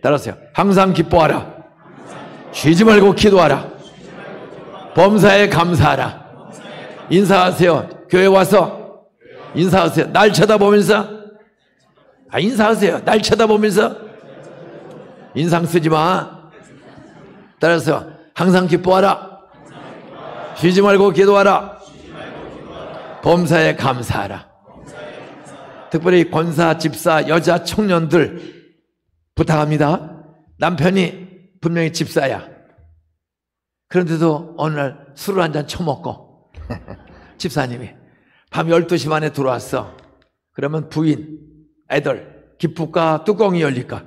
따라서요. 항상 기뻐하라. 쉬지 말고 기도하라. 범사에 감사하라. 인사하세요. 교회 와서 인사하세요. 날 쳐다보면서 인사하세요. 날 쳐다보면서 인상 쓰지 마. 따라서 항상 기뻐하라. 쉬지 말고 기도하라. 범사에 감사하라. 특별히 권사, 집사, 여자 청년들 부탁합니다. 남편이 분명히 집사야. 그런데도 어느 날 술을 한잔 처먹고 집사님이 밤 12시 반에 들어왔어. 그러면 부인, 애들 기쁠까 뚜껑이 열릴까?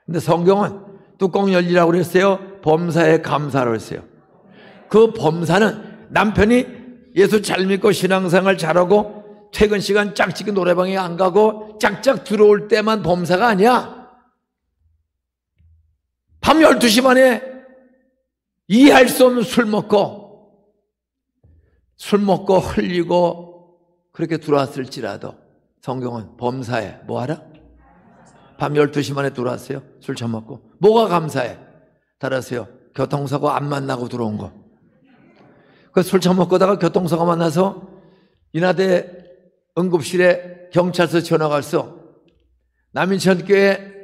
근데 성경은 뚜껑 열리라고 그랬어요? 범사에 감사라고 했어요. 그 범사는 남편이 예수 잘 믿고 신앙생활 잘하고 퇴근 시간 짝짓기 노래방에 안 가고 짝짝 들어올 때만 범사가 아니야. 밤 12시 반에 이해할 수 없는 술 먹고 흘리고 그렇게 들어왔을지라도 성경은 범사에 뭐하라? 밤 12시 만에 들어왔어요. 술 처먹고. 뭐가 감사해? 따라서요. 교통사고 안 만나고 들어온 거. 그 술 처먹고다가 교통사고 만나서 인하대 응급실에 경찰서 전화가 왔어. 남인천교회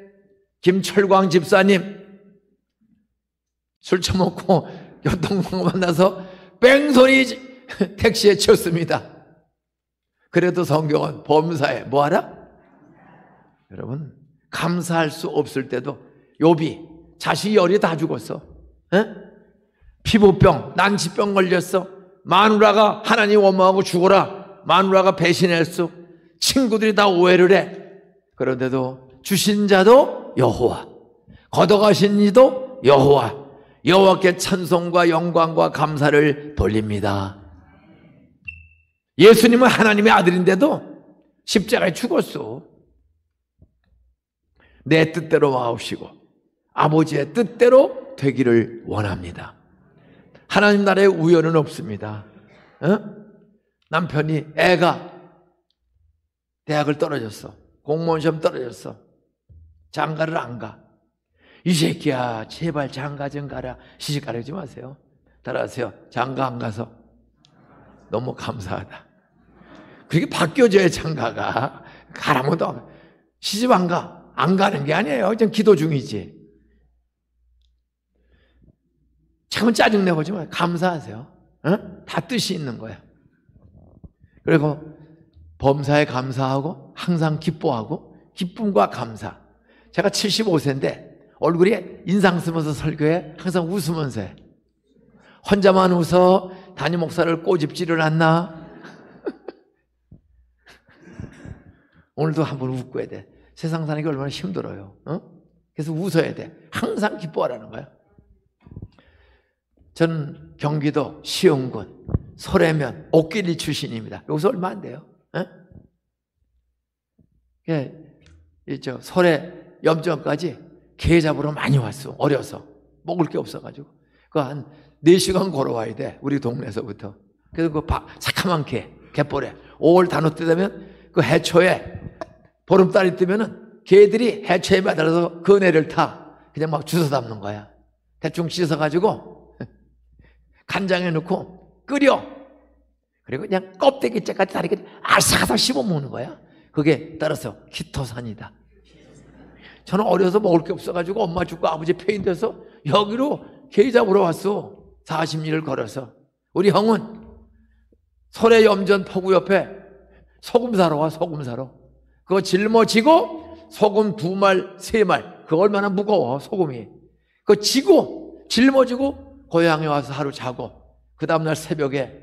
김철광 집사님 술 처먹고 교통사고 만나서 뺑소니 택시에 쳤습니다. 그래도 성경은 범사에 뭐하라? 여러분 감사할 수 없을 때도 욥이 자식이 열이 다 죽었어. 에? 피부병, 난치병 걸렸어. 마누라가 하나님 원망하고 죽어라. 마누라가 배신했어. 친구들이 다 오해를 해. 그런데도 주신 자도 여호와, 걷어가신 이도 여호와, 여호와께 찬송과 영광과 감사를 돌립니다. 예수님은 하나님의 아들인데도 십자가에 죽었어. 내 뜻대로 마옵시고 아버지의 뜻대로 되기를 원합니다. 하나님 나라에 우연은 없습니다. 남편이 애가 대학을 떨어졌어. 공무원 시험 떨어졌어. 장가를 안 가. 이 새끼야 제발 장가 좀 가라. 시집 가려지 마세요. 따라하세요. 장가 안 가서 너무 감사하다. 그렇게 바뀌어져야 장가가. 가라면 더 시집 안 가. 안 가는 게 아니에요. 지금 기도 중이지. 잠깐 짜증내보지 마요. 감사하세요. 다 뜻이 있는 거야. 그리고 범사에 감사하고 항상 기뻐하고 기쁨과 감사. 제가 75세인데 얼굴이 인상 쓰면서 설교해. 항상 웃으면서 해. 혼자만 웃어. 담임 목사를 꼬집지를 않나? 오늘도 한번 웃고 해야 돼. 세상 사는 게 얼마나 힘들어요. 그래서 웃어야 돼. 항상 기뻐하라는 거야. 저는 경기도 시흥군 소래면 옥길리 출신입니다. 여기서 얼마 안 돼요. 소래 염전까지 게 잡으러 많이 왔어. 어려서 먹을 게 없어가지고 그 한 4시간 걸어와야 돼. 우리 동네에서부터. 그래서 그 새카만 갯벌에 5월 단오 때 되면 그 해초에 보름달이 뜨면은 개들이 해초에 매달려서 그네를 타. 그냥 막 주워 담는 거야. 대충 씻어가지고 간장에 넣고 끓여. 그리고 그냥 껍데기째까지 다리까지 아삭아삭 씹어 먹는 거야. 그게 따라서 키토산이다. 저는 어려서 먹을 게 없어가지고 엄마 죽고 아버지 폐인 돼서 여기로 게 잡으러 왔어. 40리를 걸어서. 우리 형은 소래 염전 포구 옆에 소금 사러 와. 소금 사러. 그거 짊어지고 소금 2말 3말. 그거 얼마나 무거워 소금이. 그거 지고 짊어지고 고향에 와서 하루 자고 그 다음날 새벽에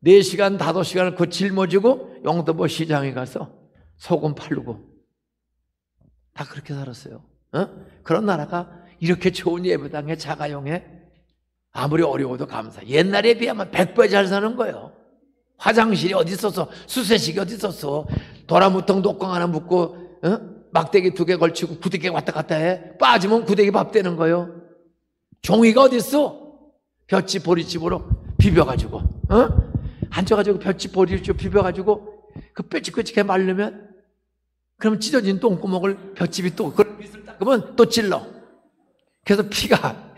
4시간 5시간을 그 짊어지고 영등포 시장에 가서 소금 팔고 다 그렇게 살았어요. 그런 나라가 이렇게 좋은 예배당에 자가용에 아무리 어려워도 감사. 옛날에 비하면 100배 잘 사는 거예요. 화장실이 어디 있었어? 수세식이 어디 있었어? 도라무통 독강 하나 묶고 막대기 2개 걸치고 구데기 왔다 갔다 해. 빠지면 구데기 밥 되는 거예요. 종이가 어디 있어? 볏짚 보리집으로 비벼가지고 앉아가지고 볏짚 보리집 비벼가지고 그 뾰직뾰직하게 말르면 그러면 찢어진 똥구멍을 볏짚이 또 그걸 밑을 딱 그러면 또 찔러. 그래서 피가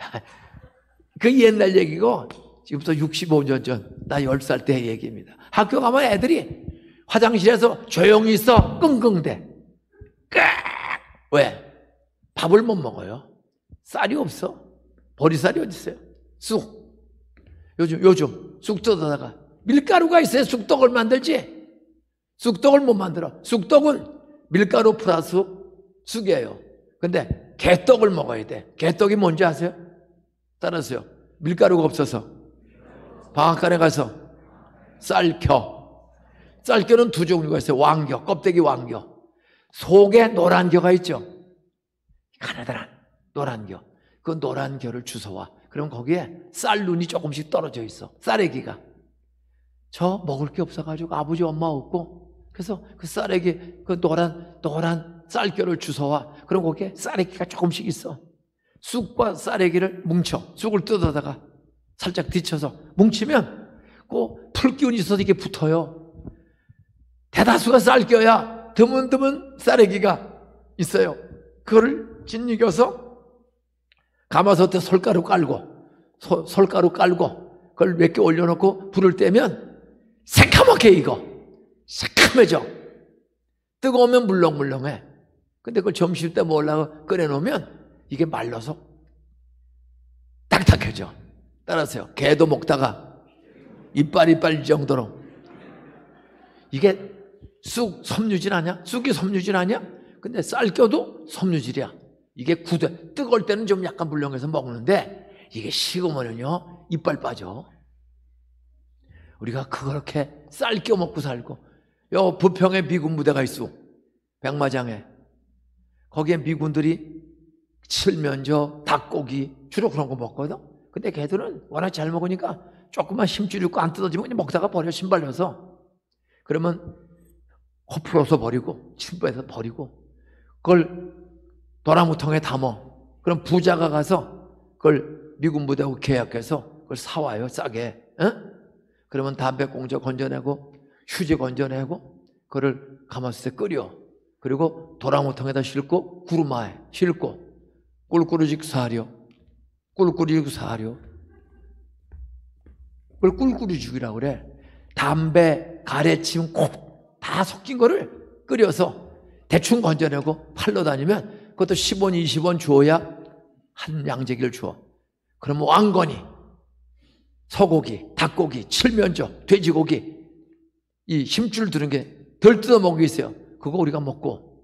그 옛날 얘기고 지금부터 65년 전, 나 10살 때 얘기입니다. 학교 가면 애들이 화장실에서 조용히 있어 끙끙대. 왜? 밥을 못 먹어요. 쌀이 없어. 보리쌀이 어디 있어요? 쑥. 요즘 쑥 뜯어다가 밀가루가 있어야 쑥떡을 만들지. 쑥떡을 못 만들어. 쑥떡은 밀가루 플러스 쑥이에요. 근데 개떡을 먹어야 돼. 개떡이 뭔지 아세요? 따라서요. 밀가루가 없어서 방앗간에 가서 쌀겨. 쌀겨는 두 종류가 있어요. 왕겨, 껍데기 왕겨. 속에 노란 겨가 있죠. 가느다란 노란 겨. 그 노란 겨를 주워와. 그럼 거기에 쌀 눈이 조금씩 떨어져 있어. 쌀애기가. 저 먹을 게 없어가지고 아버지 엄마 없고, 그래서 그 쌀애기, 그 노란 쌀겨를 주워와. 그럼 거기에 쌀애기가 조금씩 있어. 쑥과 쌀애기를 뭉쳐. 쑥을 뜯어다가 살짝 뒤쳐서 뭉치면 그 풀기운이 있어서 이게 붙어요. 대다수가 쌀겨야 드문드문 쌀애기가 있어요. 그거를 짓이겨서 가마솥에 설가루 깔고 그걸 몇 개 올려놓고 불을 떼면 새카맣게 익어. 새카매져. 뜨거우면 물렁물렁해. 근데 그걸 점심 때 먹으려고 끓여놓으면 이게 말라서 딱딱해져. 따라서요. 개도 먹다가 이빨이 빨릴 정도로. 이게 쑥 섬유질 아니야? 쑥이 섬유질 아니야? 근데 쌀겨도 섬유질이야. 이게 뜨거울 때는 좀 약간 물렁해서 먹는데 이게 식으면요 이빨 빠져. 우리가 그렇게 쌀겨 먹고 살고, 요 부평에 미군 부대가 있어. 백마장에. 거기에 미군들이 칠면조, 닭고기 주로 그런 거 먹거든. 근데 걔들은 워낙 잘 먹으니까 조금만 힘줄 있고 안 뜯어지면 그냥 먹다가 버려. 신발려서. 그러면 코 풀어서 버리고 침뱉어서 버리고 그걸 도나무통에 담어. 그럼 부자가 가서 그걸 미군 부대하고 계약해서 그걸 사와요. 싸게. 그러면 담배꽁초 건져내고 휴지 건져내고 그걸 가마솥에 끓여. 그리고 도나무통에다 싣고 구루마에 싣고 꿀꿀이직 사료. 꿀꿀이직 사료. 그걸 꿀꿀이죽이라고 그래. 담배, 가래침, 콩 다 섞인 거를 끓여서 대충 건져내고 팔러 다니면 그것도 10원, 20원 주어야 한 양재기를 주어. 그러면 왕건이, 소고기, 닭고기, 칠면조, 돼지고기, 이 힘줄 들은 게 덜 뜯어 먹은 게 있어요. 그거 우리가 먹고,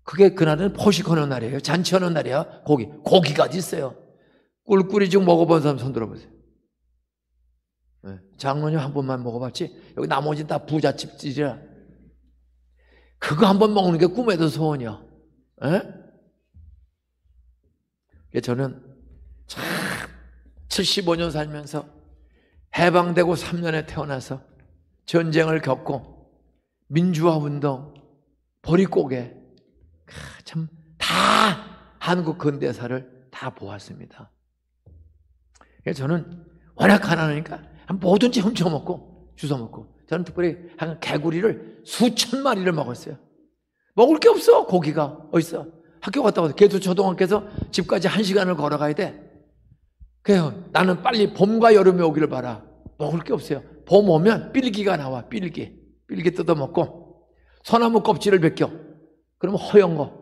그게 그날은 포식하는 날이에요. 잔치하는 날이야. 고기까지 있어요. 꿀꿀이죽 먹어본 사람 손 들어보세요. 장로님 한 번만 먹어봤지? 여기 나머지는 다 부잣집들이라. 그거 한 번 먹는 게 꿈에도 소원이야. 저는 참 75년 살면서 해방되고 3년에 태어나서 전쟁을 겪고 민주화운동, 보릿고개, 참 다 한국 근대사를 다 보았습니다. 저는 워낙 가난하니까 뭐든지 훔쳐먹고 주워먹고, 저는 특별히 한 개구리를 수천 마리를 먹었어요. 먹을 게 없어. 고기가 어딨어. 학교 갔다 와서 개도 초등학교에서 집까지 1시간을 걸어가야 돼. 그래요. 나는 빨리 봄과 여름에 오기를 바라. 먹을 게 없어요. 봄 오면 삘기가 나와. 삘기 뜯어먹고 소나무 껍질을 벗겨. 그러면 허연 거.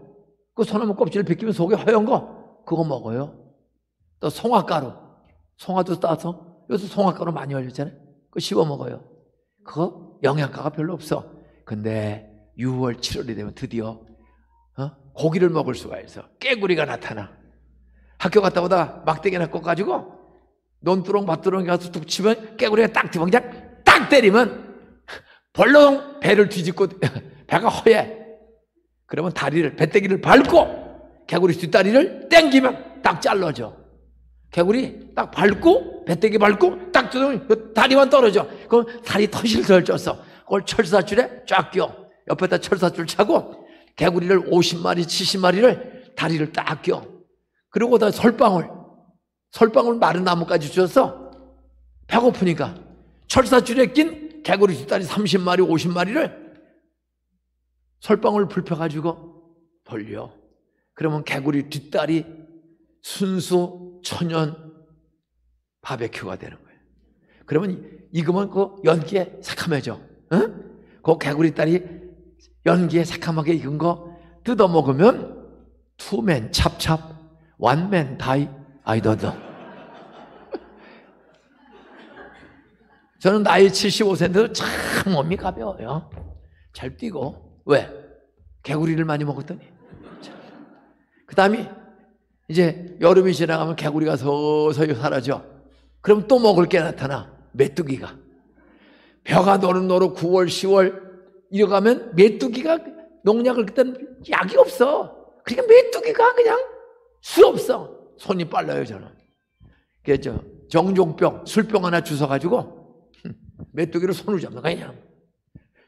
그 소나무 껍질을 벗기면 속에 허연 거 그거 먹어요. 또 송화가루. 송화도 따서 요새 송화가루 많이 올렸잖아요. 그거 씹어 먹어요. 그거 영양가가 별로 없어. 근데 6월, 7월이 되면 드디어 고기를 먹을 수가 있어. 깨구리가 나타나. 학교 갔다 오다가 막대기나 꺾어가지고 논두렁 밭두렁에 가서 툭 치면 깨구리가 딱 집어 그냥 딱 때리면 벌렁 배를 뒤집고 배가 허해. 그러면 배때기를 밟고 개구리 뒷다리를 땡기면 딱 잘라져. 개구리 딱 밟고 배때기 밟고 딱 뜯으면 그 다리만 떨어져. 그럼 다리 터실터실 쪘어. 그걸 철사줄에 쫙 껴. 옆에다 철사줄 차고 개구리를 50마리 70마리를 다리를 딱 껴. 그리고 다 솔방울 마른 나무까지 주어서 배고프니까 철사줄에 낀 개구리 뒷다리 30마리 50마리를 솔방울 불펴가지고 벌려. 그러면 개구리 뒷다리 순수 천연 바베큐가 되는 거예요. 그러면 익으면 그 연기에 새카매져. 응? 그 개구리 다리 연기에 새카맣게 익은 거 뜯어 먹으면 투맨 찹찹, 원맨 다이 아이더더. 저는 나이 75세인데도 참 몸이 가벼워요. 잘 뛰고. 왜? 개구리를 많이 먹었더니. 그 다음에 이제 여름이 지나가면 개구리가 서서히 사라져. 그럼 또 먹을 게 나타나. 메뚜기가. 벼가 노릇노릇 9월, 10월 이어가면 메뚜기가 농약을 그때는 약이 없어. 그러니까 메뚜기가 그냥 수 없어. 손이 빨라요, 저는. 그래서 정종병, 술병 하나 주워가지고 메뚜기를 손을 잡는 거야, 그냥.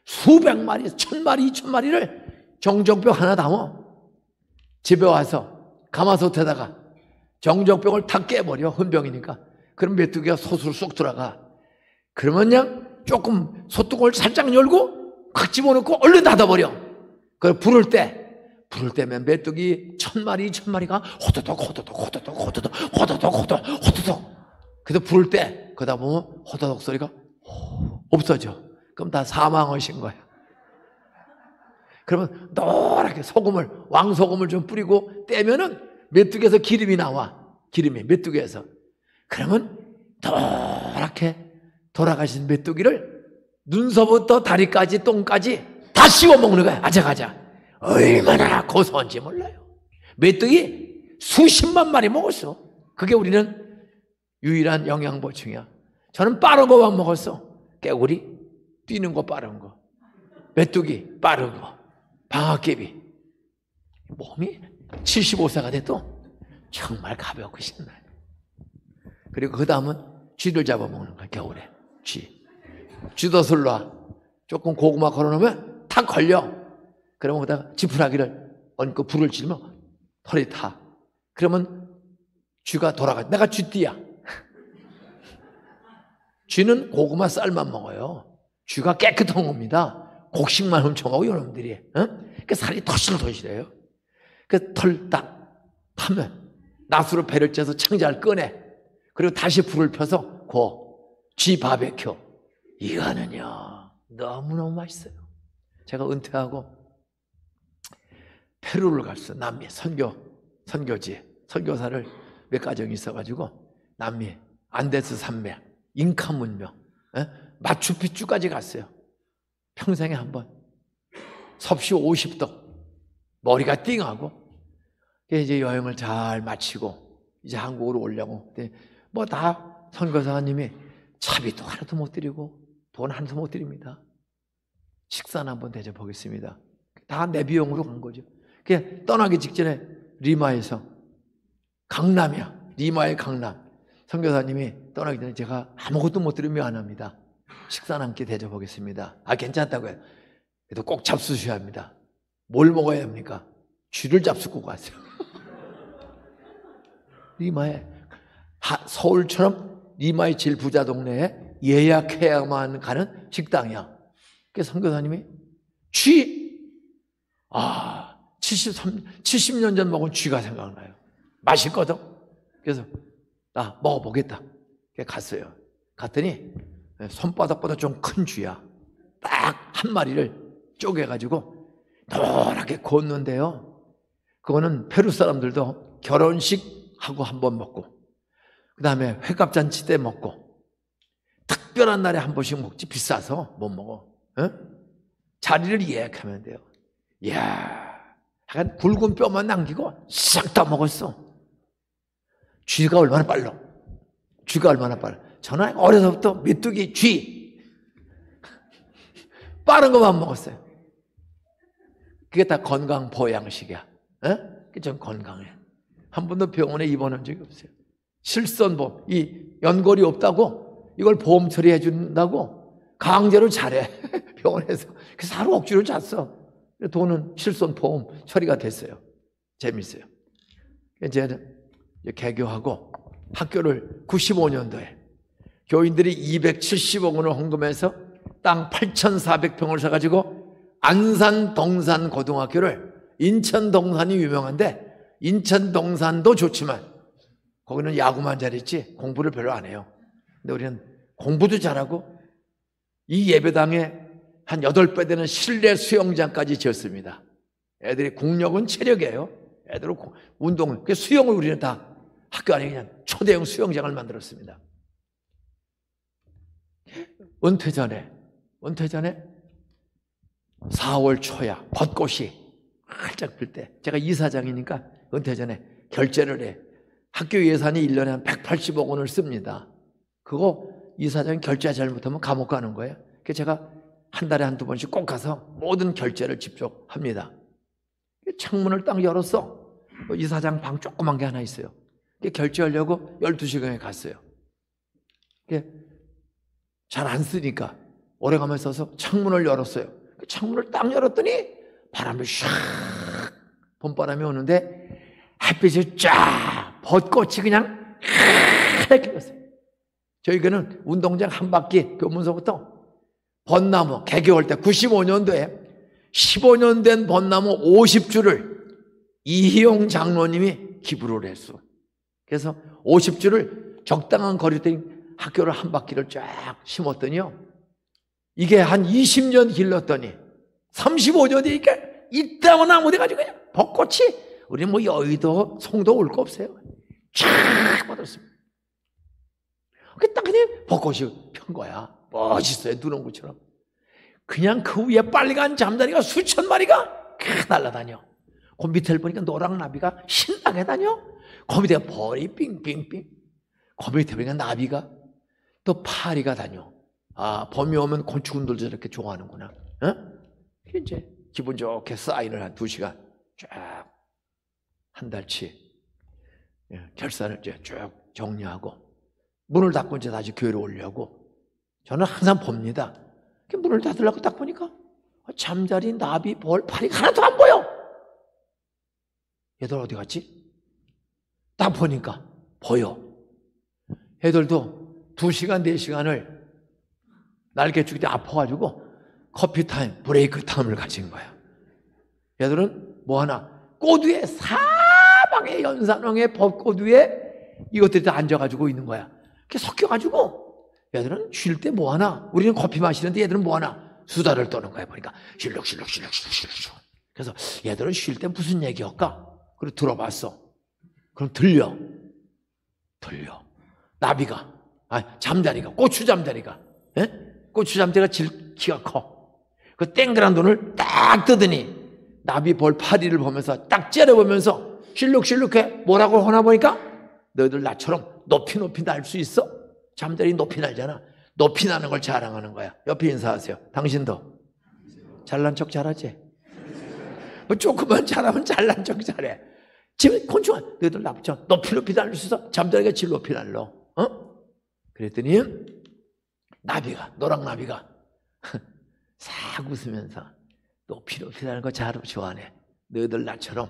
수백 마리, 1000마리, 2000마리를 정종병 하나 담아. 집에 와서 가마솥에다가 정종병을 다 깨버려. 혼병이니까. 그럼 메뚜기가 솥으로 쏙 들어가. 그러면 그냥 조금 솥뚜껑을 살짝 열고 확 집어넣고 얼른 닫아버려. 그걸 부를 때면 메뚜기 1000마리, 2000마리가 호도독, 호도독, 호도독, 호도독, 호도독, 호도독, 호도독. 그래서 부를 때, 그러다 보면 호도독 소리가 없어져. 그럼 다 사망하신 거야. 그러면 노랗게 소금을, 왕소금을 좀 뿌리고 떼면은 메뚜기에서 기름이 나와. 기름이, 메뚜기에서. 그러면 노랗게 돌아가신 메뚜기를 눈서부터 다리까지 똥까지 다 씹어 먹는 거야. 아작아작. 얼마나 고소한지 몰라요. 메뚜기 수십만 마리 먹었어. 그게 우리는 유일한 영양 보충이야. 저는 빠른 거만 먹었어. 개구리 뛰는 거 빠른 거, 메뚜기 빠른 거, 방아깨비. 몸이 75세가 돼도 정말 가볍고 신나요. 그리고 그 다음은 쥐를 잡아먹는 거야. 겨울에 쥐덫을 놔. 조금 고구마 걸어놓으면 탁 걸려. 그러면 거기다가 지푸라기를 얹고 불을 지르면 털이 타. 그러면 쥐가 돌아가. 내가 쥐띠야. 쥐는 고구마 쌀만 먹어요. 쥐가 깨끗한 겁니다. 곡식만 훔쳐가고 여러분들이. 그 살이 토실토실해요. 그 털 딱 파면 낫으로 배를 째서 창자를 꺼내. 그리고 다시 불을 펴서 쥐 바베큐. 이거는요 너무너무 맛있어요. 제가 은퇴하고 페루를 갔어요. 남미 선교지에 선교사를 몇 가정이 있어가지고 남미 안데스 산맥, 잉카 문명, 마추픽추까지 갔어요. 평생에 한 번. 섭씨 50도, 머리가 띵하고. 이제 여행을 잘 마치고 이제 한국으로 오려고. 뭐 다 선교사님이 차비도 하나도 못 드리고 돈 하나도 못 드립니다. 식사는 한번 대접하겠습니다. 다 내 비용으로 간 거죠. 그냥 떠나기 직전에 리마에서, 강남이야. 리마의 강남. 선교사님이 떠나기 전에 제가 아무것도 못 드리면 안 합니다. 식사는 함께 대접하겠습니다. 괜찮다고요. 그래도 꼭 잡수셔야 합니다. 뭘 먹어야 합니까? 쥐를 잡수고 갔어요. 리마에, 서울처럼 리마의 제일 부자 동네에 예약해야만 가는 식당이야. 그래서 선교사님이 쥐, 70년 전 먹은 쥐가 생각나요. 맛있거든. 그래서 나 먹어보겠다. 갔어요. 갔더니 손바닥보다 좀 큰 쥐야. 딱 한 마리를 쪼개가지고 노랗게 구웠는데요. 그거는 페루 사람들도 결혼식 하고 한 번 먹고, 그 다음에 회갑잔치 때 먹고, 특별한 날에 한 번씩 먹지. 비싸서 못 먹어. 자리를 예약하면 돼요. 이야, 약간 굵은 뼈만 남기고 싹 다 먹었어. 쥐가 얼마나 빨라. 저는 어려서부터 메뚜기, 쥐 빠른 것만 먹었어요. 그게 다 건강 보양식이야. 전 건강해. 한 번도 병원에 입원한 적이 없어요. 실손보험, 이 연골이 없다고 이걸 보험 처리해 준다고 강제로 잘해. 병원에서. 그래서 하루 억지로 잤어. 돈은 실손보험 처리가 됐어요. 재밌어요. 이제 개교하고 학교를 95년도에 교인들이 270억 원을 헌금해서 땅 8,400평을 사가지고 안산 동산 고등학교를, 인천 동산이 유명한데 인천 동산도 좋지만 거기는 야구만 잘했지 공부를 별로 안 해요. 근데 우리는 공부도 잘하고 이 예배당에 한 8배 되는 실내 수영장까지 지었습니다. 애들이 국력은 체력이에요. 애들은 운동을. 그 수영을 우리는 다 학교 안에 그냥 초대형 수영장을 만들었습니다. 은퇴 전에 4월 초야 벚꽃이 활짝 필 때 제가 이사장이니까 은퇴 전에 결제를 해. 학교 예산이 1년에 한 180억 원을 씁니다. 그거 이사장이 결제 잘못하면 감옥 가는 거예요. 그래서 제가 한 달에 한두 번씩 꼭 가서 모든 결제를 직접 합니다. 창문을 딱 열었어. 이사장 방 조그만 게 하나 있어요. 결제하려고 12시간에 갔어요. 잘 안 쓰니까 오래가면 써서 창문을 열었어요. 창문을 딱 열었더니 바람이 샥 봄바람이 오는데 햇빛이 쫙 벚꽃이 그냥 이렇게 폈어요. 저희는 운동장 한 바퀴 교문서부터 벚나무 개교할 때 95년도에 15년 된 벚나무 50주를 이희용 장로님이 기부를 했어. 그래서 50주를 적당한 거리에 학교를 한 바퀴를 쫙 심었더니요. 이게 한 20년 길렀더니 35년 되니까 이따만 나무 돼가지고 그냥 벚꽃이 우리 뭐 여의도 송도 올 거 없어요. 쫙 뻗었습니다. 딱 그냥 벚꽃이 편 거야. 멋있어요. 누렁구처럼. 그냥 그 위에 빨간 잠자리가 수천 마리가 날아다녀. 그 밑을 보니까 노랑나비가 신나게 다녀. 그 밑에 벌이 빙빙빙. 그 밑에 보니까 나비가 또 파리가 다녀. 아, 봄이 오면 곤충들도 저렇게 좋아하는구나. 이제 기분 좋게 사인을 한 2시간 쫙 한 달치 결산을 쭉 정리하고 문을 닫고 이제 다시 교회로 오려고 저는 항상 봅니다. 문을 닫으려고 딱 보니까 잠자리, 나비, 벌, 파리 하나도 안 보여. 얘들 어디 갔지? 딱 보니까 보여. 애들도 2시간, 4시간을 날개 죽이 아파가지고 커피 타임, 브레이크 타임을 가진 거야. 얘들은 뭐 하나 꽃 위에 사방에 연산홍의 벚꽃 위에 이것들이 다 앉아가지고 있는 거야. 이렇게 섞여가지고 얘들은 쉴 때 뭐 하나, 우리는 커피 마시는데 얘들은 뭐 하나 수다를 떠는 거야. 보니까 실룩실룩. 그래서 얘들은 쉴 때 무슨 얘기할까? 그리고 들어봤어. 그럼 들려. 나비가, 잠자리가, 고추 잠자리가, 고추 잠자리가 키가 커. 그 땡그란 눈을 딱 뜨더니 나비 벌 파리를 보면서 딱 째려보면서 실룩실룩해. 뭐라고 하나 보니까 너희들 나처럼 높이 날 수 있어? 잠자리 높이 날잖아. 높이 나는 걸 자랑하는 거야. 옆에 인사하세요. 당신도 잘난 척 잘하지? 뭐 조금만 잘하면 잘난 척 잘해. 지금 곤충아, 너희들 나처럼 높이 날 수 있어? 잠자리가 제일 높이 날러. 그랬더니 나비가, 노랑나비가 싹 웃으면서 높이 나는 거 잘 좋아하네. 너희들 나처럼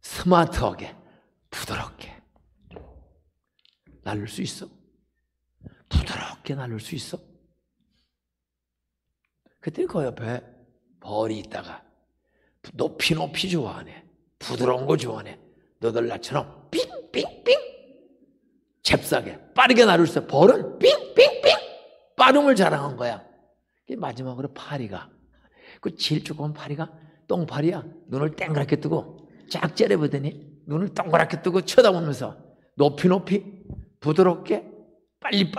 스마트하게 부드럽게 날릴 수 있어? 부드럽게 날릴 수 있어? 그때 그 옆에 벌이 있다가 높이 좋아하네. 부드러운 거 좋아하네. 너희들 나처럼 삥삥삥 잽싸게 빠르게 날릴 수 있어. 벌은 삥삥삥 빠름을 자랑한 거야. 마지막으로 파리가, 그 제일 조그만 파리가 똥파리야. 눈을 땡그랗게 뜨고 쫙 째려보더니 눈을 동그랗게 뜨고 쳐다보면서 높이 부드럽게 빨리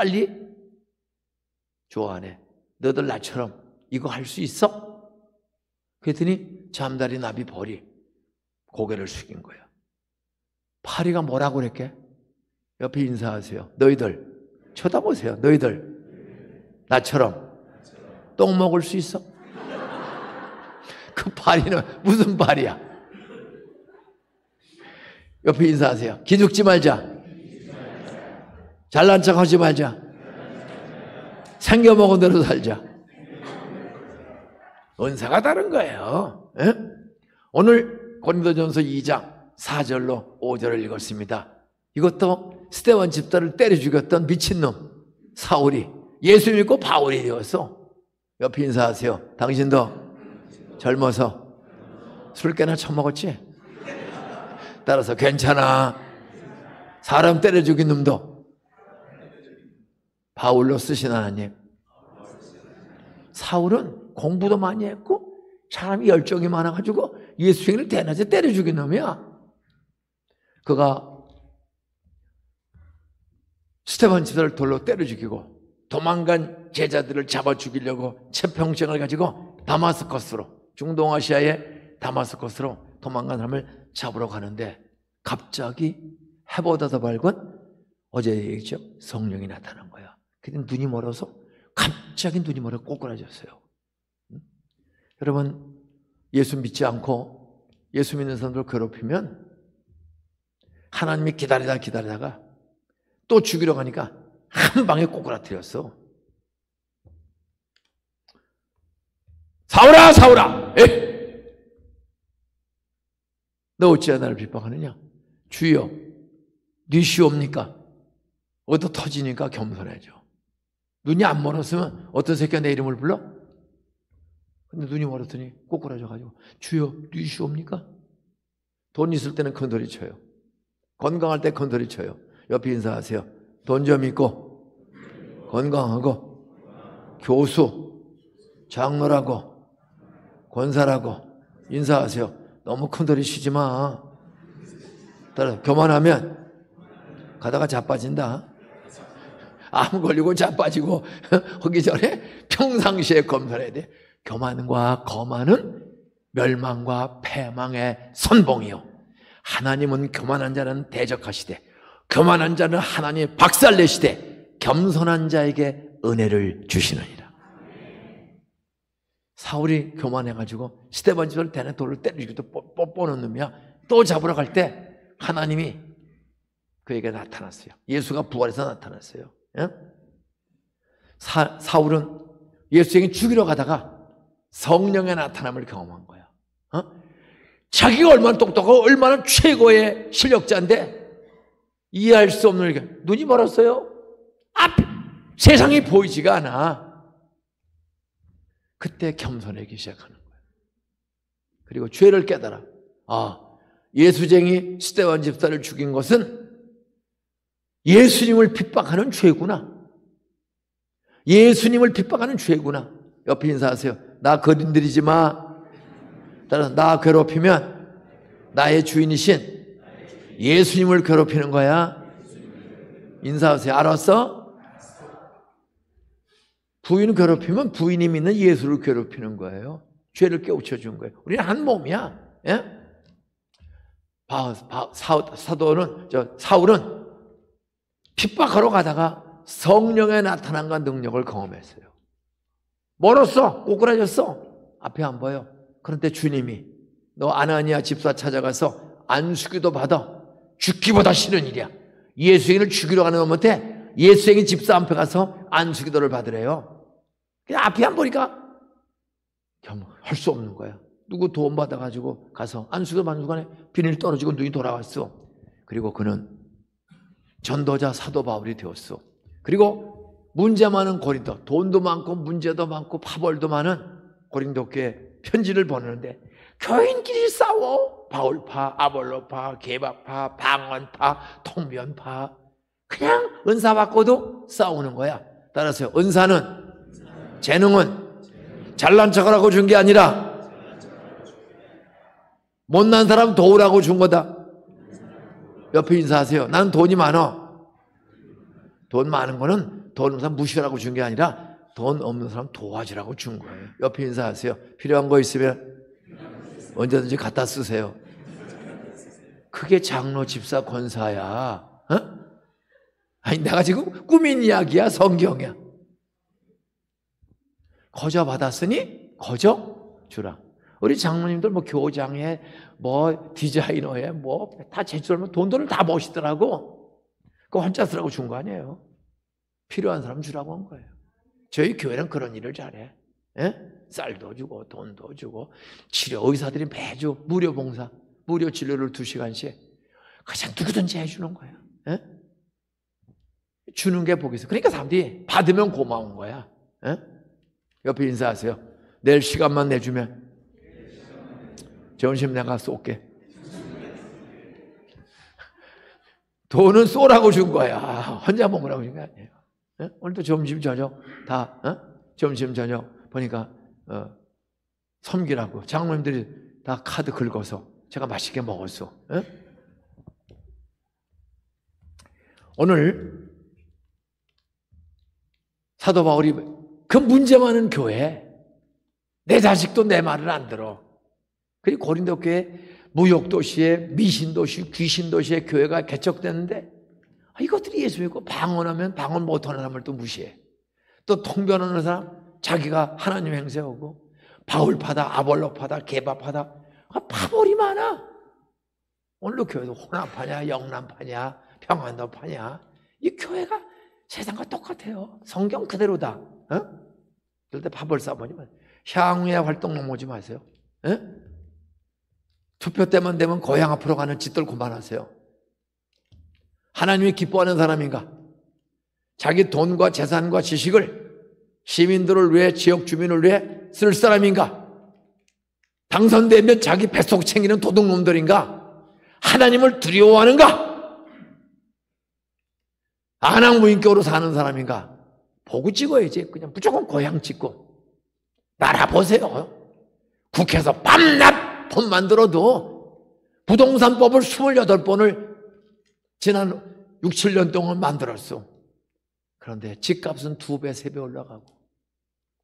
좋아하네. 너들 나처럼 이거 할 수 있어? 그랬더니 잠자리 나비 벌이 고개를 숙인 거야. 파리가 뭐라고 그랬게? 옆에 인사하세요. 너희들 쳐다보세요. 너희들 나처럼 똥 먹을 수 있어? 그 파리는 무슨 파리야? 옆에 인사하세요. 기죽지 말자. 잘난 척 하지 말자. 생겨먹은 대로 살자. 은사가 다른 거예요. 에? 오늘 고린도전서 2장 4절로 5절을 읽었습니다. 이것도 스데반 집사를 때려 죽였던 미친놈 사울이 예수 믿고 바울이 되었어. 옆에 인사하세요. 당신도 젊어서 술 꽤나 처먹었지? 따라서 괜찮아. 사람 때려 죽인 놈도 바울로 쓰신 하나님. 사울은 공부도 많이 했고 사람이 열정이 많아가지고 예수님을 대낮에 때려 죽인 놈이야. 그가 스데반 집사를 돌로 때려 죽이고 도망간 제자들을 잡아 죽이려고 채평증을 가지고 다마스커스로, 중동아시아의 다마스커스로 도망간 사람을 잡으러 가는데 갑자기 해보다 더 밝은, 어제 얘기했죠, 성령이 나타난 거야. 근데 눈이 멀어서 갑자기 눈이 멀어 꼬꾸라졌어요. 여러분, 예수 믿지 않고 예수 믿는 사람들 괴롭히면 하나님이 기다리다가 또 죽이러 가니까 한 방에 꼬꾸라뜨렸어. 사울아, 사울아, 너 어찌하여 나를 핍박하느냐? 주여, 네 시옵니까? 얻어 터지니까 겸손해져. 눈이 안 멀었으면 어떤 새끼가 내 이름을 불러? 근데 눈이 멀었더니 꼬꾸라져가지고 주여, 네 시옵니까? 돈 있을 때는 큰 소리 쳐요. 건강할 때 큰 소리 쳐요. 옆에 인사하세요. 돈 좀 있고 건강하고 교수, 장로라고 권사라고 인사하세요. 너무 큰 소리 치지 마. 따라 교만하면 가다가 자빠진다. 암 걸리고 자빠지고 하기 전에 평상시에 검사해야 돼. 교만과 거만은 멸망과 패망의 선봉이요, 하나님은 교만한 자는 대적하시되 교만한 자는 하나님 박살내시되 겸손한 자에게 은혜를 주시느니라. 사울이 교만해가지고 스데반 집사를 대낮에 돌을 때리기도 뽀뽀는 놈이야. 또 잡으러 갈 때 하나님이 그에게 나타났어요. 예수가 부활해서 나타났어요. 예? 사울은 예수에게 죽이러 가다가 성령의 나타남을 경험한 거야. 자기가 얼마나 똑똑하고 얼마나 최고의 실력자인데 이해할 수 없는 일. 눈이 멀었어요. 세상이 보이지가 않아. 그때 겸손하기 시작하는 거예요. 그리고 죄를 깨달아. 예수쟁이 스데반 집사를 죽인 것은 예수님을 핍박하는 죄구나. 예수님을 핍박하는 죄구나. 옆에 인사하세요. 나 거린들이지 마. 따라서 나 괴롭히면 나의 주인이신 예수님을 괴롭히는 거야. 인사하세요. 알았어? 부인 괴롭히면 부인이 믿는 예수를 괴롭히는 거예요. 죄를 깨우쳐 준 거예요. 우리는 한 몸이야. 예? 사울은 핍박하러 가다가 성령의 나타남과 능력을 경험했어요. 멀었어. 꼬꾸라졌어. 앞에 안 보여. 그런데 주님이 너 아나니아 집사 찾아가서 안수기도 받아. 죽기보다 싫은 일이야. 예수행을 죽이러 가는 놈한테 예수행이 집사 앞에 가서 안수기도를 받으래요. 그냥 앞에 안 보니까 할 수 없는 거야. 누구 도움 받아가지고 가서 안수기도 받는 순간에 비닐 떨어지고 눈이 돌아왔어. 그리고 그는 전도자 사도 바울이 되었어. 그리고 문제 많은 고린도, 돈도 많고 문제도 많고 파벌도 많은 고린도 교회에 편지를 보내는데 교인끼리 싸워. 바울파, 아볼로파, 게바파, 방언파, 통변파. 그냥 은사 받고도 싸우는 거야. 따라서 은사는, 재능은 잘난 척하라고 준 게 아니라 못난 사람 도우라고 준 거다. 옆에 인사하세요. 나는 돈이 많아. 돈 많은 거는 돈 없는 사람 무시하라고 준 게 아니라 돈 없는 사람 도와주라고 준 거예요. 옆에 인사하세요. 필요한 거 있으면 언제든지 갖다 쓰세요. 그게 장로, 집사, 권사야. 아니 내가 지금 꾸민 이야기야, 성경이야. 거저 받았으니 거저 주라. 우리 장로님들 뭐 교장에 뭐 디자이너에 뭐 다 제출하면 돈들을 다 멋있더라고. 그거 혼자 쓰라고 준 거 아니에요. 필요한 사람 주라고 한 거예요. 저희 교회는 그런 일을 잘해. 예? 쌀도 주고 돈도 주고 치료, 의사들이 매주 무료 봉사, 무료 진료를 2시간씩 그냥 누구든지 해주는 거야. 예? 주는 게 복이 있어. 그러니까 사람들이 받으면 고마운 거야. 예? 옆에 인사하세요. 내일 시간만 내주면 점심 내가 쏠게. 돈은 쏘라고 준 거야. 혼자 먹으라고 준 거 아니에요. 오늘도 점심 저녁 다 점심 저녁 보니까 섬기라고 장로님들이 다 카드 긁어서 제가 맛있게 먹었어. 오늘 사도 바울이 그 문제 많은 교회, 내 자식도 내 말을 안 들어. 그리고 고린도 교회 무역도시에 미신도시, 귀신도시의 교회가 개척됐는데 이것들이 예수 믿고 방언하면 방언 못하는 사람을 또 무시해. 또 통변하는 사람 자기가 하나님 행세하고 바울파다, 아볼로파다, 개바파다 파벌이 많아. 오늘도 교회도 혼합파냐, 영남파냐, 평안도파냐. 이 교회가 세상과 똑같아요. 성경 그대로다. 그럴 때 파벌 싸보니만 향후에 활동 너무 오지 마세요. 투표 때만 되면 고향 앞으로 가는 짓들 그만하세요. 하나님이 기뻐하는 사람인가? 자기 돈과 재산과 지식을 시민들을 위해, 지역 주민을 위해 쓸 사람인가? 당선되면 자기 뱃속 챙기는 도둑놈들인가? 하나님을 두려워하는가? 안악무인격으로 사는 사람인가? 보고 찍어야지. 그냥 무조건 고향 찍고. 나라 보세요. 국회에서 밤낮 돈 만들어도 부동산법을 28번을 지난 6, 7년 동안 만들었어. 그런데 집값은 2배, 3배 올라가고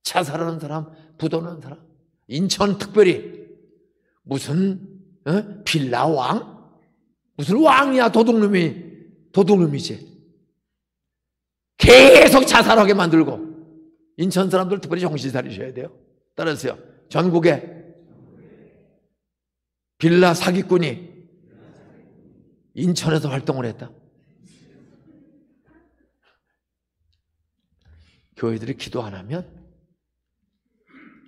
차 사는 사람, 부도는 사람, 인천 특별히 무슨 빌라 왕? 무슨 왕이야. 도둑놈이지. 계속 자살하게 만들고. 인천 사람들 특별히 정신 차리셔야 돼요. 따라서요. 전국에 빌라 사기꾼이 인천에서 활동을 했다. 교회들이 기도 안 하면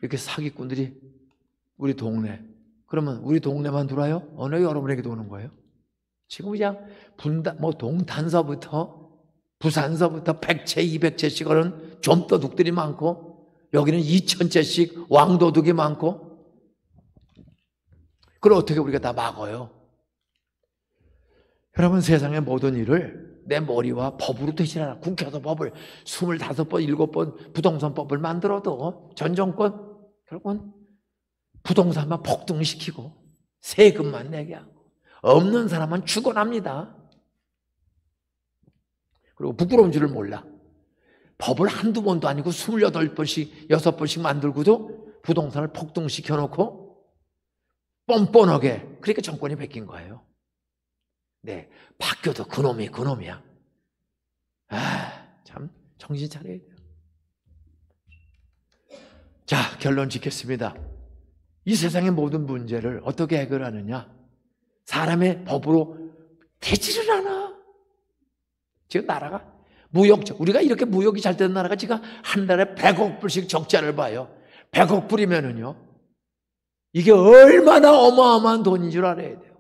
이렇게 사기꾼들이 우리 동네, 그러면 우리 동네만 들어와요? 어느 여러분에게도 오는 거예요? 지금 그냥 동탄서부터 부산서부터 100채, 200채씩 하는 좀도둑들이 많고, 여기는 2000채씩 왕도둑이 많고, 그걸 어떻게 우리가 다 막아요? 여러분, 세상의 모든 일을 내 머리와 법으로 되지 않아. 국회에서 법을 25번, 7번 부동산법을 만들어도 전 정권 결국은 부동산만 폭등시키고 세금만 내게 하고 없는 사람은 죽어납니다. 그리고 부끄러운 줄을 몰라. 법을 한두 번도 아니고 28번씩 6번씩 만들고도 부동산을 폭등시켜 놓고 뻔뻔하게, 그러니까 정권이 바뀐 거예요. 네, 바뀌어도 그놈이야. 참 정신 차려야 돼요. 자, 결론 짓겠습니다. 이 세상의 모든 문제를 어떻게 해결하느냐? 사람의 법으로 되지를 않아. 지금 나라가 우리가 이렇게 무역이 잘 되는 나라가 지금 한 달에 100억 불씩 적자를 봐요. 100억 불이면은요, 이게 얼마나 어마어마한 돈인 줄 알아야 돼요.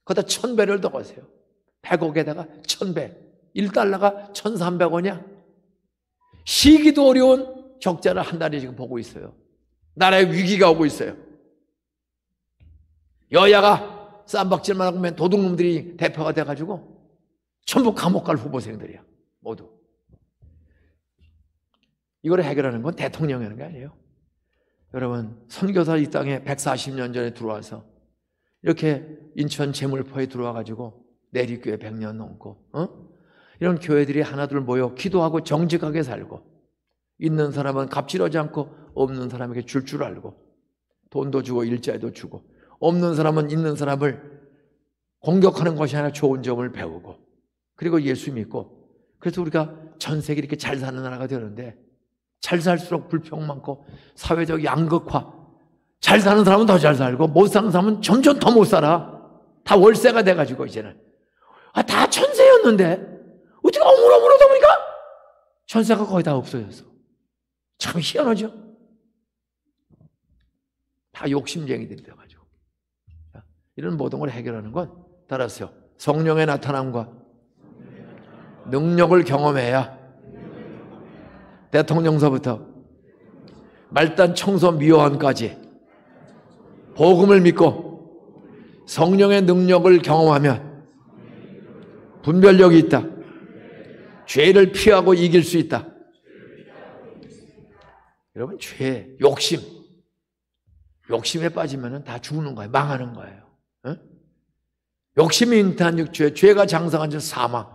거기다 1000배를 더 거세요. 100억에다가 1000배. 1달러가 1300원이야. 시기도 어려운 적자를 한 달에 지금 보고 있어요. 나라에 위기가 오고 있어요. 여야가 쌈박질만 하고 맨 도둑놈들이 대표가 돼가지고 전부 감옥 갈 후보생들이야. 모두. 이걸 해결하는 건 대통령이 하는 게 아니에요. 여러분, 선교사 이 땅에 140년 전에 들어와서 이렇게 인천 제물포에 들어와가지고 내리교회 100년 넘고 이런 교회들이 하나둘 모여 기도하고 정직하게 살고, 있는 사람은 갑질하지 않고 없는 사람에게 줄 알고, 돈도 주고 일자리도 주고, 없는 사람은 있는 사람을 공격하는 것이 아니라 좋은 점을 배우고, 그리고 예수 믿고, 그래서 우리가 전 세계 이렇게 잘 사는 나라가 되는데, 잘 살수록 불평 많고 사회적 양극화, 잘 사는 사람은 더 잘 살고 못 사는 사람은 점점 더 못 살아. 다 월세가 돼가지고 이제는 다 천세였는데 어떻게 어물어물어다 보니까 천세가 거의 다 없어졌어. 참 희한하죠. 다 욕심쟁이들이 돼가지고. 이런 모든 걸 해결하는 건 따라서 성령의 나타남과 능력을 경험해야 대통령서부터 말단 청소 미화원까지 복음을 믿고 성령의 능력을 경험하면 분별력이 있다. 죄를 피하고 이길 수 있다. 여러분, 죄, 욕심에 빠지면 다 죽는 거예요. 망하는 거예요. 어? 욕심이 잉태한 육죄, 죄가 장성한 줄 사망.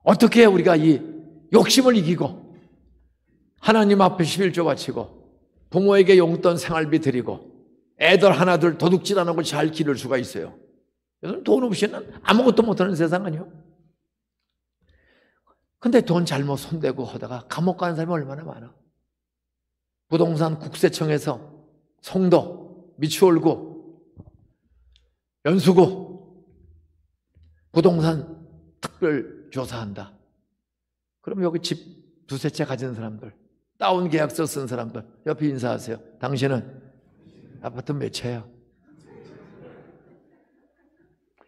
어떻게 우리가 이 욕심을 이기고 하나님 앞에 11조 바치고 부모에게 용돈 생활비 드리고 애들 하나둘 도둑질 안 하고 잘 기를 수가 있어요? 요즘 돈 없이는 아무것도 못하는 세상 아니요? 근데 돈 잘못 손대고 하다가 감옥 가는 사람이 얼마나 많아. 부동산 국세청에서 송도, 미추홀구, 연수구 부동산 특별 조사한다. 그럼 여기 집 두세 채 가진 사람들, 다운 계약서 쓴 사람들 옆에 인사하세요. 당신은 아파트 몇 채야?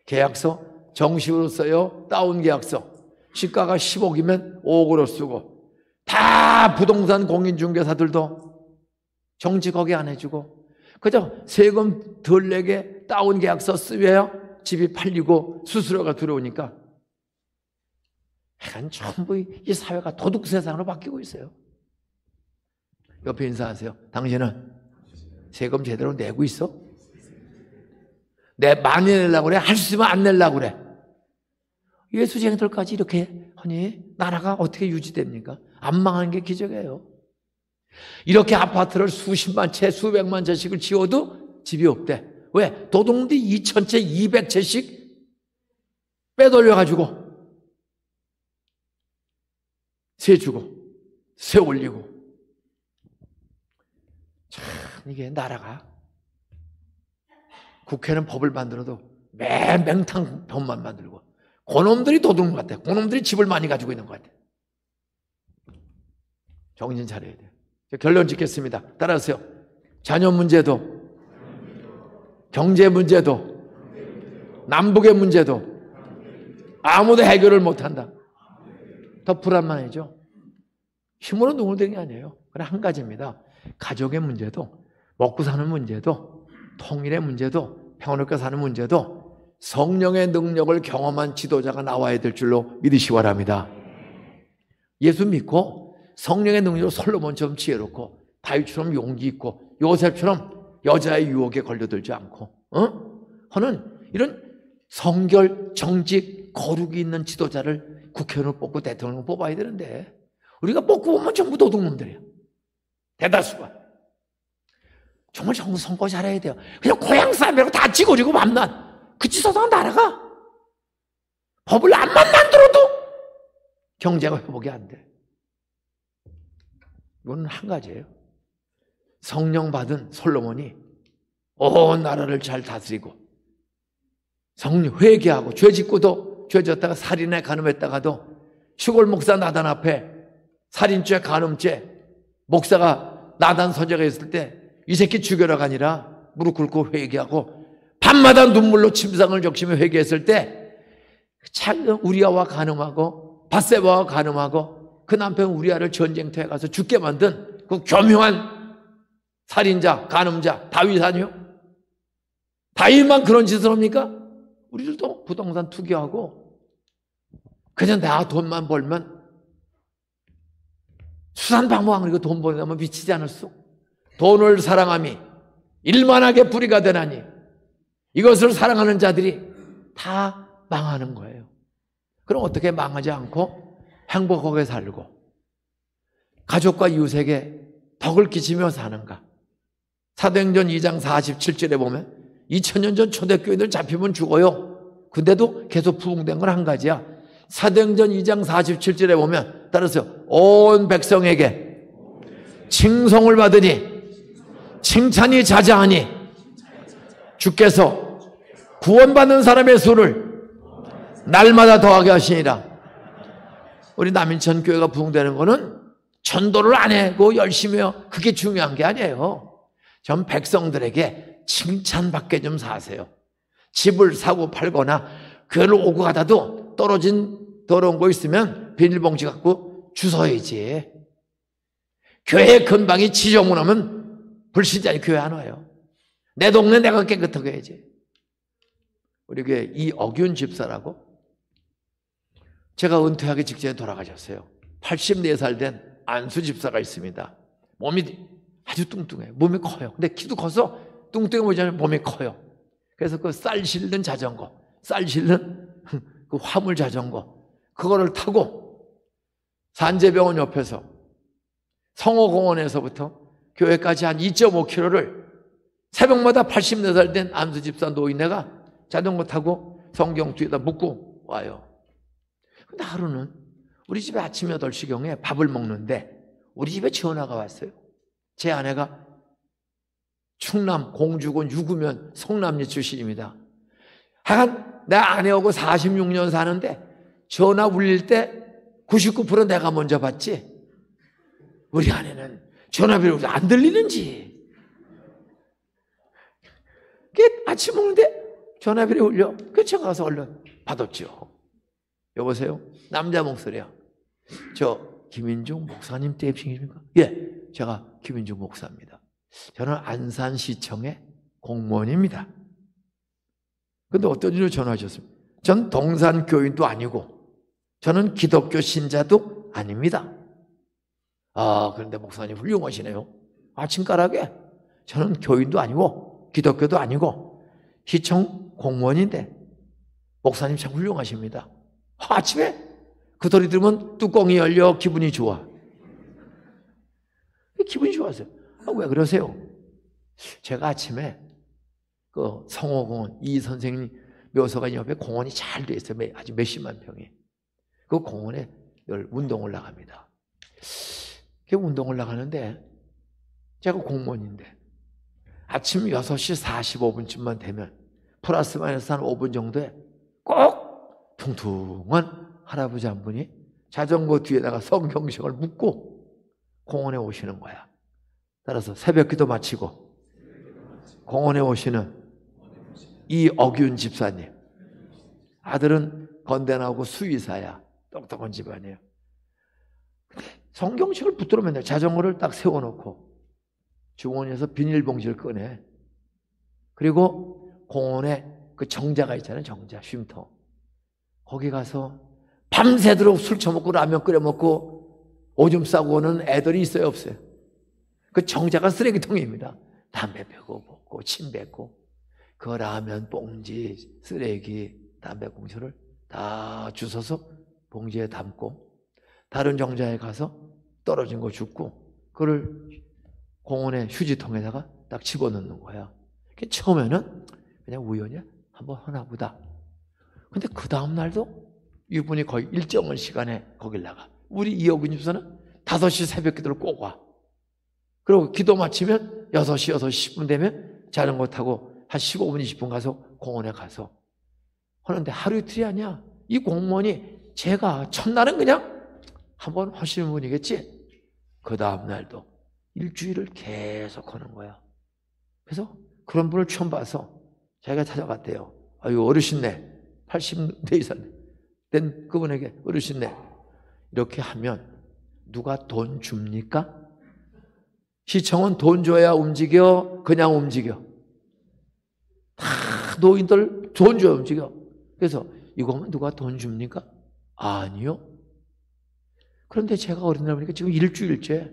계약서 정식으로 써요? 다운 계약서 시가가 10억이면 5억으로 쓰고, 다 부동산 공인중개사들도 정지 거기 안 해주고 그저 세금 덜 내게 다운 계약서 쓰여야 집이 팔리고 수수료가 들어오니까 약간 전부 이 사회가 도둑 세상으로 바뀌고 있어요. 옆에 인사하세요. 당신은 세금 제대로 내고 있어? 내 많이 내려고 그래? 할 수 있으면 안 내려고 그래? 예수쟁이들까지 이렇게 하니 나라가 어떻게 유지됩니까? 안 망하는 게 기적이에요. 이렇게 아파트를 수십만 채, 수백만 채씩을 지어도 집이 없대. 왜? 도둑들이 2,000채, 200채씩 빼돌려가지고 세 주고 세 올리고. 참 이게 나라가, 국회는 법을 만들어도 맨 맹탕 법만 만들고 그놈들이 도둑 같아. 그놈들이 집을 많이 가지고 있는 것 같아. 정신 차려야 돼요. 결론 짓겠습니다. 따라하세요. 자녀 문제도, 경제 문제도, 남북의 문제도 아무도 해결을 못한다. 더 불안만해져. 힘으로 누구를 되는 게 아니에요. 그냥 한 가지입니다. 가족의 문제도, 먹고 사는 문제도, 통일의 문제도, 평화롭게 사는 문제도 성령의 능력을 경험한 지도자가 나와야 될 줄로 믿으시기 바랍니다. 예수 믿고 성령의 능력으로 솔로몬처럼 지혜롭고 다윗처럼 용기 있고 요셉처럼 여자의 유혹에 걸려들지 않고 하는 이런 성결, 정직, 거룩이 있는 지도자를 국회의원을 뽑고 대통령을 뽑아야 되는데 우리가 뽑고 보면 전부 도둑놈들이야. 대다수가. 정말 정성껏 잘해야 돼요. 그냥 고향 사람이라고 다 찌그리고 맘난 그 지도자가 날아가. 법을 안만 만들어도 경제가 회복이 안 돼. 이건 한 가지예요. 성령 받은 솔로몬이 온 나라를 잘 다스리고 성령 회개하고 죄 짓고도 죄 졌다가 살인에 간음했다가도 시골 목사 나단 앞에 살인죄 간음죄 목사가 나단 선제가 있을 때 이 새끼 죽여라가 아니라 무릎 꿇고 회개하고 밤마다 눈물로 침상을 적시며 회개했을 때 우리아와 간음하고 밧세바와 간음하고 그 남편 우리아를 전쟁터에 가서 죽게 만든 그 교묘한 살인자, 간음자 다윗 아니요? 다윗만 그런 짓을 합니까? 우리들도 부동산 투기하고 그냥 나 돈만 벌면 수산방법한 그리고 돈 벌려면 미치지 않을 수? 돈을 사랑함이 일만하게 뿌리가 되나니 이것을 사랑하는 자들이 다 망하는 거예요. 그럼 어떻게 망하지 않고 행복하게 살고 가족과 이웃에게 덕을 끼치며 사는가? 사도행전 2장 47절에 보면 2000년 전 초대교인들 잡히면 죽어요. 근데도 계속 부흥된 건 한 가지야. 사도행전 2장 47절에 보면 따라서 온 백성에게 칭송을 받으니 칭찬이 자자하니 주께서 구원받는 사람의 수를 날마다 더하게 하시니라. 우리 남인천 교회가 부흥되는 거는 전도를 안 하고 열심히 해요. 그게 중요한 게 아니에요. 전 백성들에게 칭찬받게 좀 사세요. 집을 사고 팔거나 교회를 오고 가다도 떨어진 더러운 거 있으면 비닐봉지 갖고 주워야지. 교회 근방이 지저분하면 불신자니 교회 안 와요. 내 동네 내가 깨끗하게 해야지. 우리 교회 이어균 집사라고 제가 은퇴하기 직전에 돌아가셨어요. 84살 된 안수 집사가 있습니다. 몸이 아주 뚱뚱해요. 몸이 커요. 근데 키도 커서 뚱뚱해 보이잖아요. 몸이 커요. 그래서 그 쌀 실는 자전거, 쌀 실는 그 화물 자전거, 그거를 타고 산재병원 옆에서 성호공원에서부터 교회까지 한 2.5km를 새벽마다 84살 된 안수 집사 노인네가 자전거 타고 성경 뒤에다 묶고 와요. 근데 하루는 우리 집에 아침 8시경에 밥을 먹는데 우리 집에 전화가 왔어요. 제 아내가 충남 공주군 유구면 성남리 출신입니다. 하여간 내 아내하고 46년 사는데 전화 울릴 때 99% 내가 먼저 받지. 우리 아내는 전화비를 안 들리는지. 아침 먹는데 전화비를 울려. 그래서 제가 가서 얼른 받았죠. 여보세요? 남자 목소리야. 저 김인중 목사님 댁이십니까? 예, 제가 김인중 목사입니다. 저는 안산시청의 공무원입니다. 근데 어떤 일로 전화하셨습니까? 전 동산교인도 아니고 저는 기독교 신자도 아닙니다. 아, 그런데 목사님 훌륭하시네요. 아침가락에 저는 교인도 아니고 기독교도 아니고 시청 공무원인데 목사님 참 훌륭하십니다. 아침에 그 소리 들으면 뚜껑이 열려 기분이 좋아. 기분이 좋았어요. 아, 왜 그러세요? 제가 아침에 그 성호공원 이 선생님 묘소가 옆에 공원이 잘 돼 있어요. 아주 몇십만 평이. 그 공원에 늘 운동을 나갑니다. 그 운동을 나가는데 제가 공무원인데 아침 6시 45분쯤만 되면 플러스 마이너스 한 5분 정도에 꼭 퉁퉁한 할아버지 한 분이 자전거 뒤에다가 성경책을 묶고 공원에 오시는 거야. 따라서 새벽기도 마치고 공원에 오시는 이억윤 집사님. 아들은 건대 나오고 수의사야. 똑똑한 집안이에요. 성경책을 붙들어 맨날 자전거를 딱 세워놓고 주머니에서 비닐봉지를 꺼내. 그리고 공원에 그 정자가 있잖아요. 정자, 쉼터. 거기 가서 밤새도록 술 처먹고 라면 끓여 먹고 오줌 싸고 오는 애들이 있어요, 없어요? 그 정자가 쓰레기통입니다. 담배 피고 먹고 침 뱉고 그 라면 봉지, 쓰레기, 담배 봉지를 다 주워서 봉지에 담고 다른 정자에 가서 떨어진 거 줍고 그걸 공원의 휴지통에다가 딱 집어넣는 거야. 처음에는 그냥 우연히 한번 하나 보다. 근데 그 다음 날도 이분이 거의 일정한 시간에 거길 나가. 우리 이억윤 집사는 5시 새벽 기도를 꼭 와. 그리고 기도 마치면 6시, 6시 10분 되면 자전거 타고 한 15분, 20분 가서 공원에 가서 하는데 하루 이틀이 아니야. 이 공무원이 제가 첫날은 그냥 한번 하시는 분이겠지. 그 다음 날도 일주일을 계속 하는 거야. 그래서 그런 분을 처음 봐서 자기가 찾아갔대요. 아유, 어르신네. 84살 된 그분에게 어르신네. 이렇게 하면 누가 돈 줍니까? 시청은 돈 줘야 움직여? 그냥 움직여? 다 노인들 돈 줘야 움직여. 그래서 이거 하면 누가 돈 줍니까? 아니요. 그런데 제가 어린 날 보니까 지금 일주일째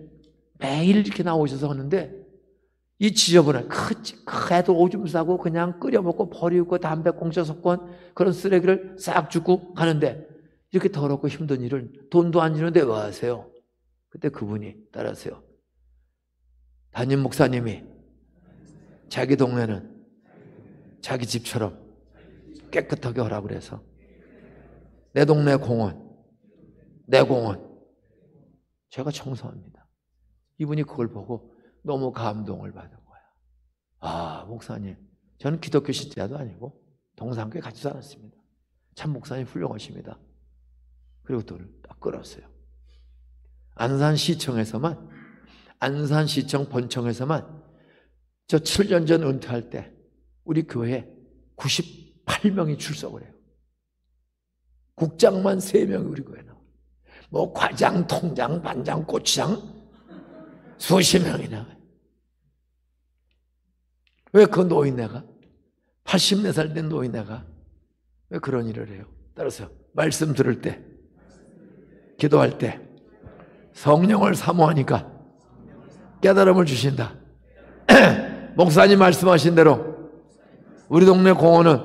매일 이렇게 나오셔서 하는데 이 지저분한 그 애들 오줌 싸고 그냥 끓여 먹고 버리고 담배 공짜 섞은 그런 쓰레기를 싹 주고 가는데 이렇게 더럽고 힘든 일을 돈도 안 주는데 왜 하세요? 그때 그분이 따라하세요. 담임 목사님이 자기 동네는 자기 집처럼 깨끗하게 하라고 그래서 내 동네 공원, 내 공원 제가 청소합니다. 이분이 그걸 보고 너무 감동을 받은 거야. 아, 목사님, 저는 기독교 신자도 아니고 동산교회 가지도 않았습니다. 참 목사님 훌륭하십니다. 그리고 돈을 딱 끌었어요. 안산시청 본청에서만 저 7년 전 은퇴할 때 우리 교회에 98명이 출석을 해요. 국장만 3명이 우리 교회에 나와요. 뭐 과장, 통장, 반장, 고추장 수십 명이 나와요. 왜 그 노인네가 84살 된 노인네가 왜 그런 일을 해요? 따라서 말씀 들을 때 기도할 때 성령을 사모하니까 깨달음을 주신다. 목사님 말씀하신 대로 우리 동네 공원은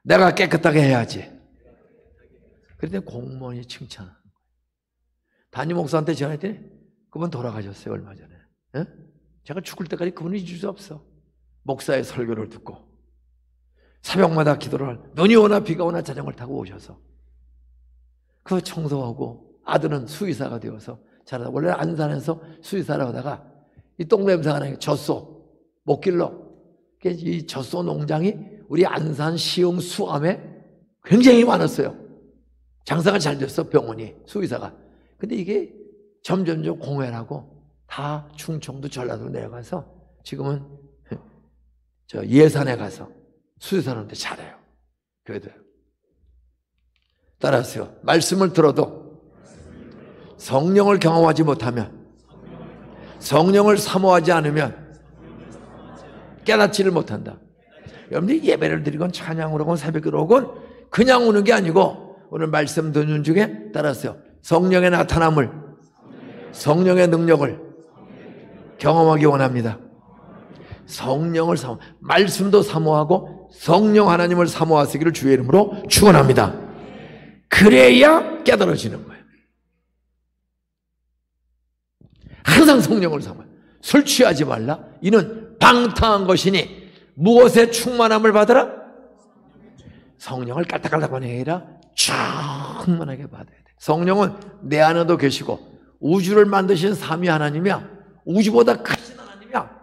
내가 깨끗하게 해야지. 그런데 공무원이 칭찬하는 거예요. 담임 목사한테 전화했더니 그분 돌아가셨어요, 얼마 전에. 에? 제가 죽을 때까지 그분을 잊을 수 없어. 목사의 설교를 듣고 새벽마다 기도를, 눈이 오나 비가 오나 자전거를 타고 오셔서 그 청소하고, 아들은 수의사가 되어서 자라다, 원래 안산에서 수의사를 하다가 이 똥냄새가 나니까 젖소 못 길러. 이 젖소 농장이 우리 안산 시흥 수암에 굉장히 많았어요. 장사가 잘 됐어, 병원이, 수의사가. 근데 이게 점점점 공회라고 다 충청도 전라도로 내려가서 지금은 저 예산에 가서 수의사한테 잘해요. 교회들. 따라하세요. 말씀을 들어도 성령을 경험하지 못하면, 성령을 사모하지 않으면 깨닫지를 못한다. 여러분들이 예배를 드리건 찬양을 하건 새벽에 오건 그냥 오는 게 아니고, 오늘 말씀 듣는 중에 따라서요, 성령의 나타남을, 성령의 능력을 경험하기 원합니다. 성령을 말씀도 사모하고 성령 하나님을 사모하시기를 주의 이름으로 축원합니다. 그래야 깨달아지는 거예요. 항상 성령을 사모해. 술 취하지 말라. 이는 방탕한 것이니 무엇에 충만함을 받으라? 성령을 깔딱깔딱만 해라. 충만하게 받아야 돼. 성령은 내 안에도 계시고 우주를 만드신 삼위 하나님이야. 우주보다 크신 하나님이야.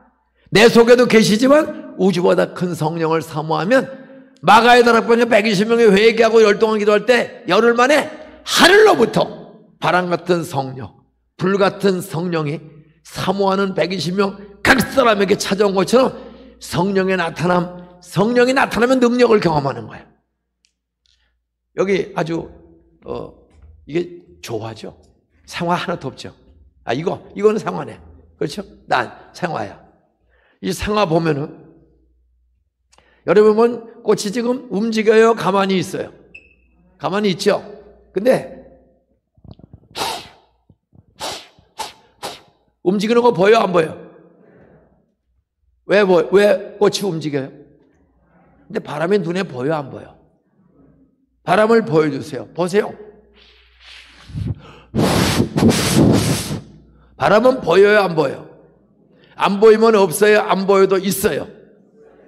내 속에도 계시지만 우주보다 큰 성령을 사모하면, 마가의 다락방에 120명이 회개하고 열동안 기도할 때 열흘 만에 하늘로부터 바람 같은 성령, 불 같은 성령이 사모하는 120명 각 사람에게 찾아온 것처럼 성령의 나타남, 성령이 나타나면 능력을 경험하는 거예요. 여기 아주 이게 조화죠. 생화 하나도 없죠. 아, 이거는 생화네. 그렇죠? 난 생화야. 이 생화 보면은, 여러분 보면 꽃이 지금 움직여요? 가만히 있어요? 가만히 있죠? 근데 움직이는 거 보여? 안 보여? 왜 꽃이 움직여요? 근데 바람이 눈에 보여? 안 보여? 바람을 보여주세요. 보세요. 바람은 보여요? 안 보여? 안 보이면 없어요? 안 보여도 있어요?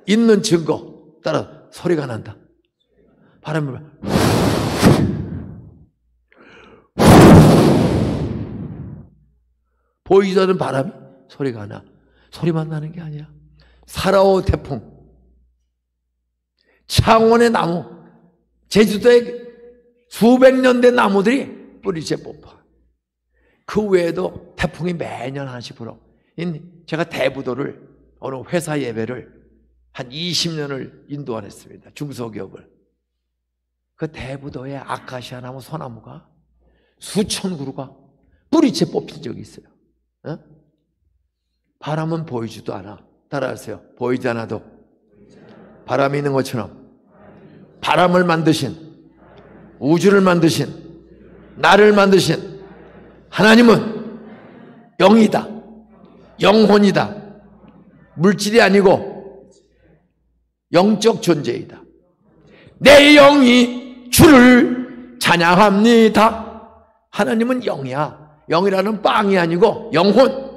있는 증거 따라 소리가 난다. 바람을 보이지 않는 바람이 소리가 나. 소리만 나는 게 아니야. 사라오 태풍, 창원의 나무, 제주도의 수백 년 된 나무들이 뿌리째 뽑아. 그 외에도 태풍이 매년 하나씩 불어. 제가 대부도를, 어느 회사 예배를 한 20년을 인도하였습니다. 중소기업을. 그 대부도에 아카시아 나무, 소나무가 수천 그루가 뿌리째 뽑힌 적이 있어요. 어? 바람은 보이지도 않아. 따라하세요. 보이지 않아도 바람이 있는 것처럼 바람을 만드신, 우주를 만드신, 나를 만드신 하나님은 영이다. 영혼이다. 물질이 아니고 영적 존재이다. 내 영이 주를 찬양합니다. 하나님은 영이야. 영이라는 빵이 아니고 영혼.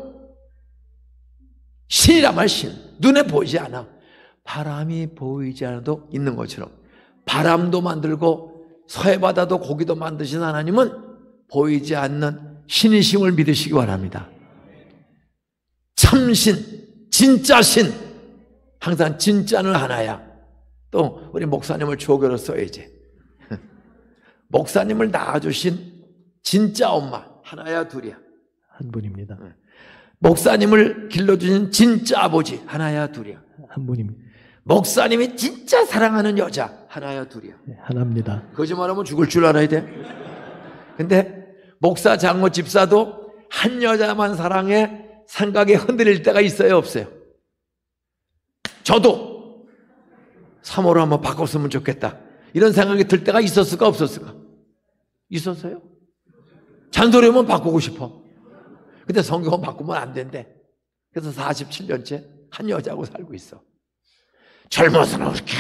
신이란 말, 신. 눈에 보이지 않아. 바람이 보이지 않아도 있는 것처럼 바람도 만들고 서해바다도 고기도 만드신 하나님은 보이지 않는 신이심을 믿으시기 바랍니다. 참신, 진짜 신. 항상 진짜는 하나야. 또 우리 목사님을 조교로 써야지. 목사님을 낳아주신 진짜 엄마 하나야 둘이야? 한 분입니다. 목사님을 길러주신 진짜 아버지 하나야 둘이야? 한 분입니다. 목사님이 진짜 사랑하는 여자 하나야 둘이야? 네, 하나입니다. 거짓말하면 죽을 줄 알아야 돼. 근데 목사, 장로, 집사도 한 여자만 사랑해 생각이 흔들릴 때가 있어요, 없어요? 저도 3호로 한번 바꿨으면 좋겠다 이런 생각이 들 때가 있었을까, 없었을까? 있었어요? 잔소리면 바꾸고 싶어. 근데 성경은 바꾸면 안 된대. 그래서 47년째 한 여자하고 살고 있어. 젊어서는 그렇게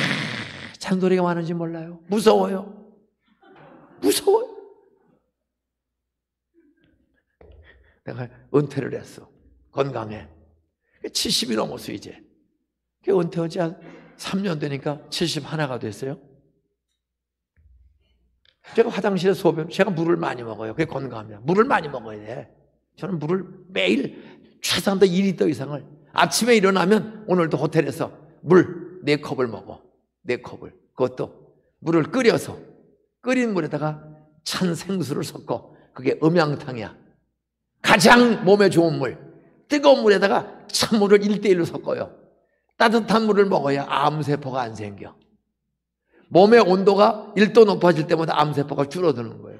잔소리가 많은지 몰라요. 무서워요. 무서워요. 내가 은퇴를 했어. 건강해. 70이 넘었어 이제. 은퇴한 지 한 3년 되니까 71가 됐어요. 제가 화장실에 소변, 제가 물을 많이 먹어요. 그게 건강합니다. 물을 많이 먹어야 돼. 저는 물을 매일 최소한 2리터 이상을, 아침에 일어나면 오늘도 호텔에서 물 4컵을 먹어. 4컵을. 그것도 물을 끓여서, 끓인 물에다가 찬 생수를 섞어. 그게 음양탕이야. 가장 몸에 좋은 물. 뜨거운 물에다가 찬물을 1대1로 섞어요. 따뜻한 물을 먹어야 암세포가 안 생겨. 몸의 온도가 1도 높아질 때마다 암세포가 줄어드는 거예요.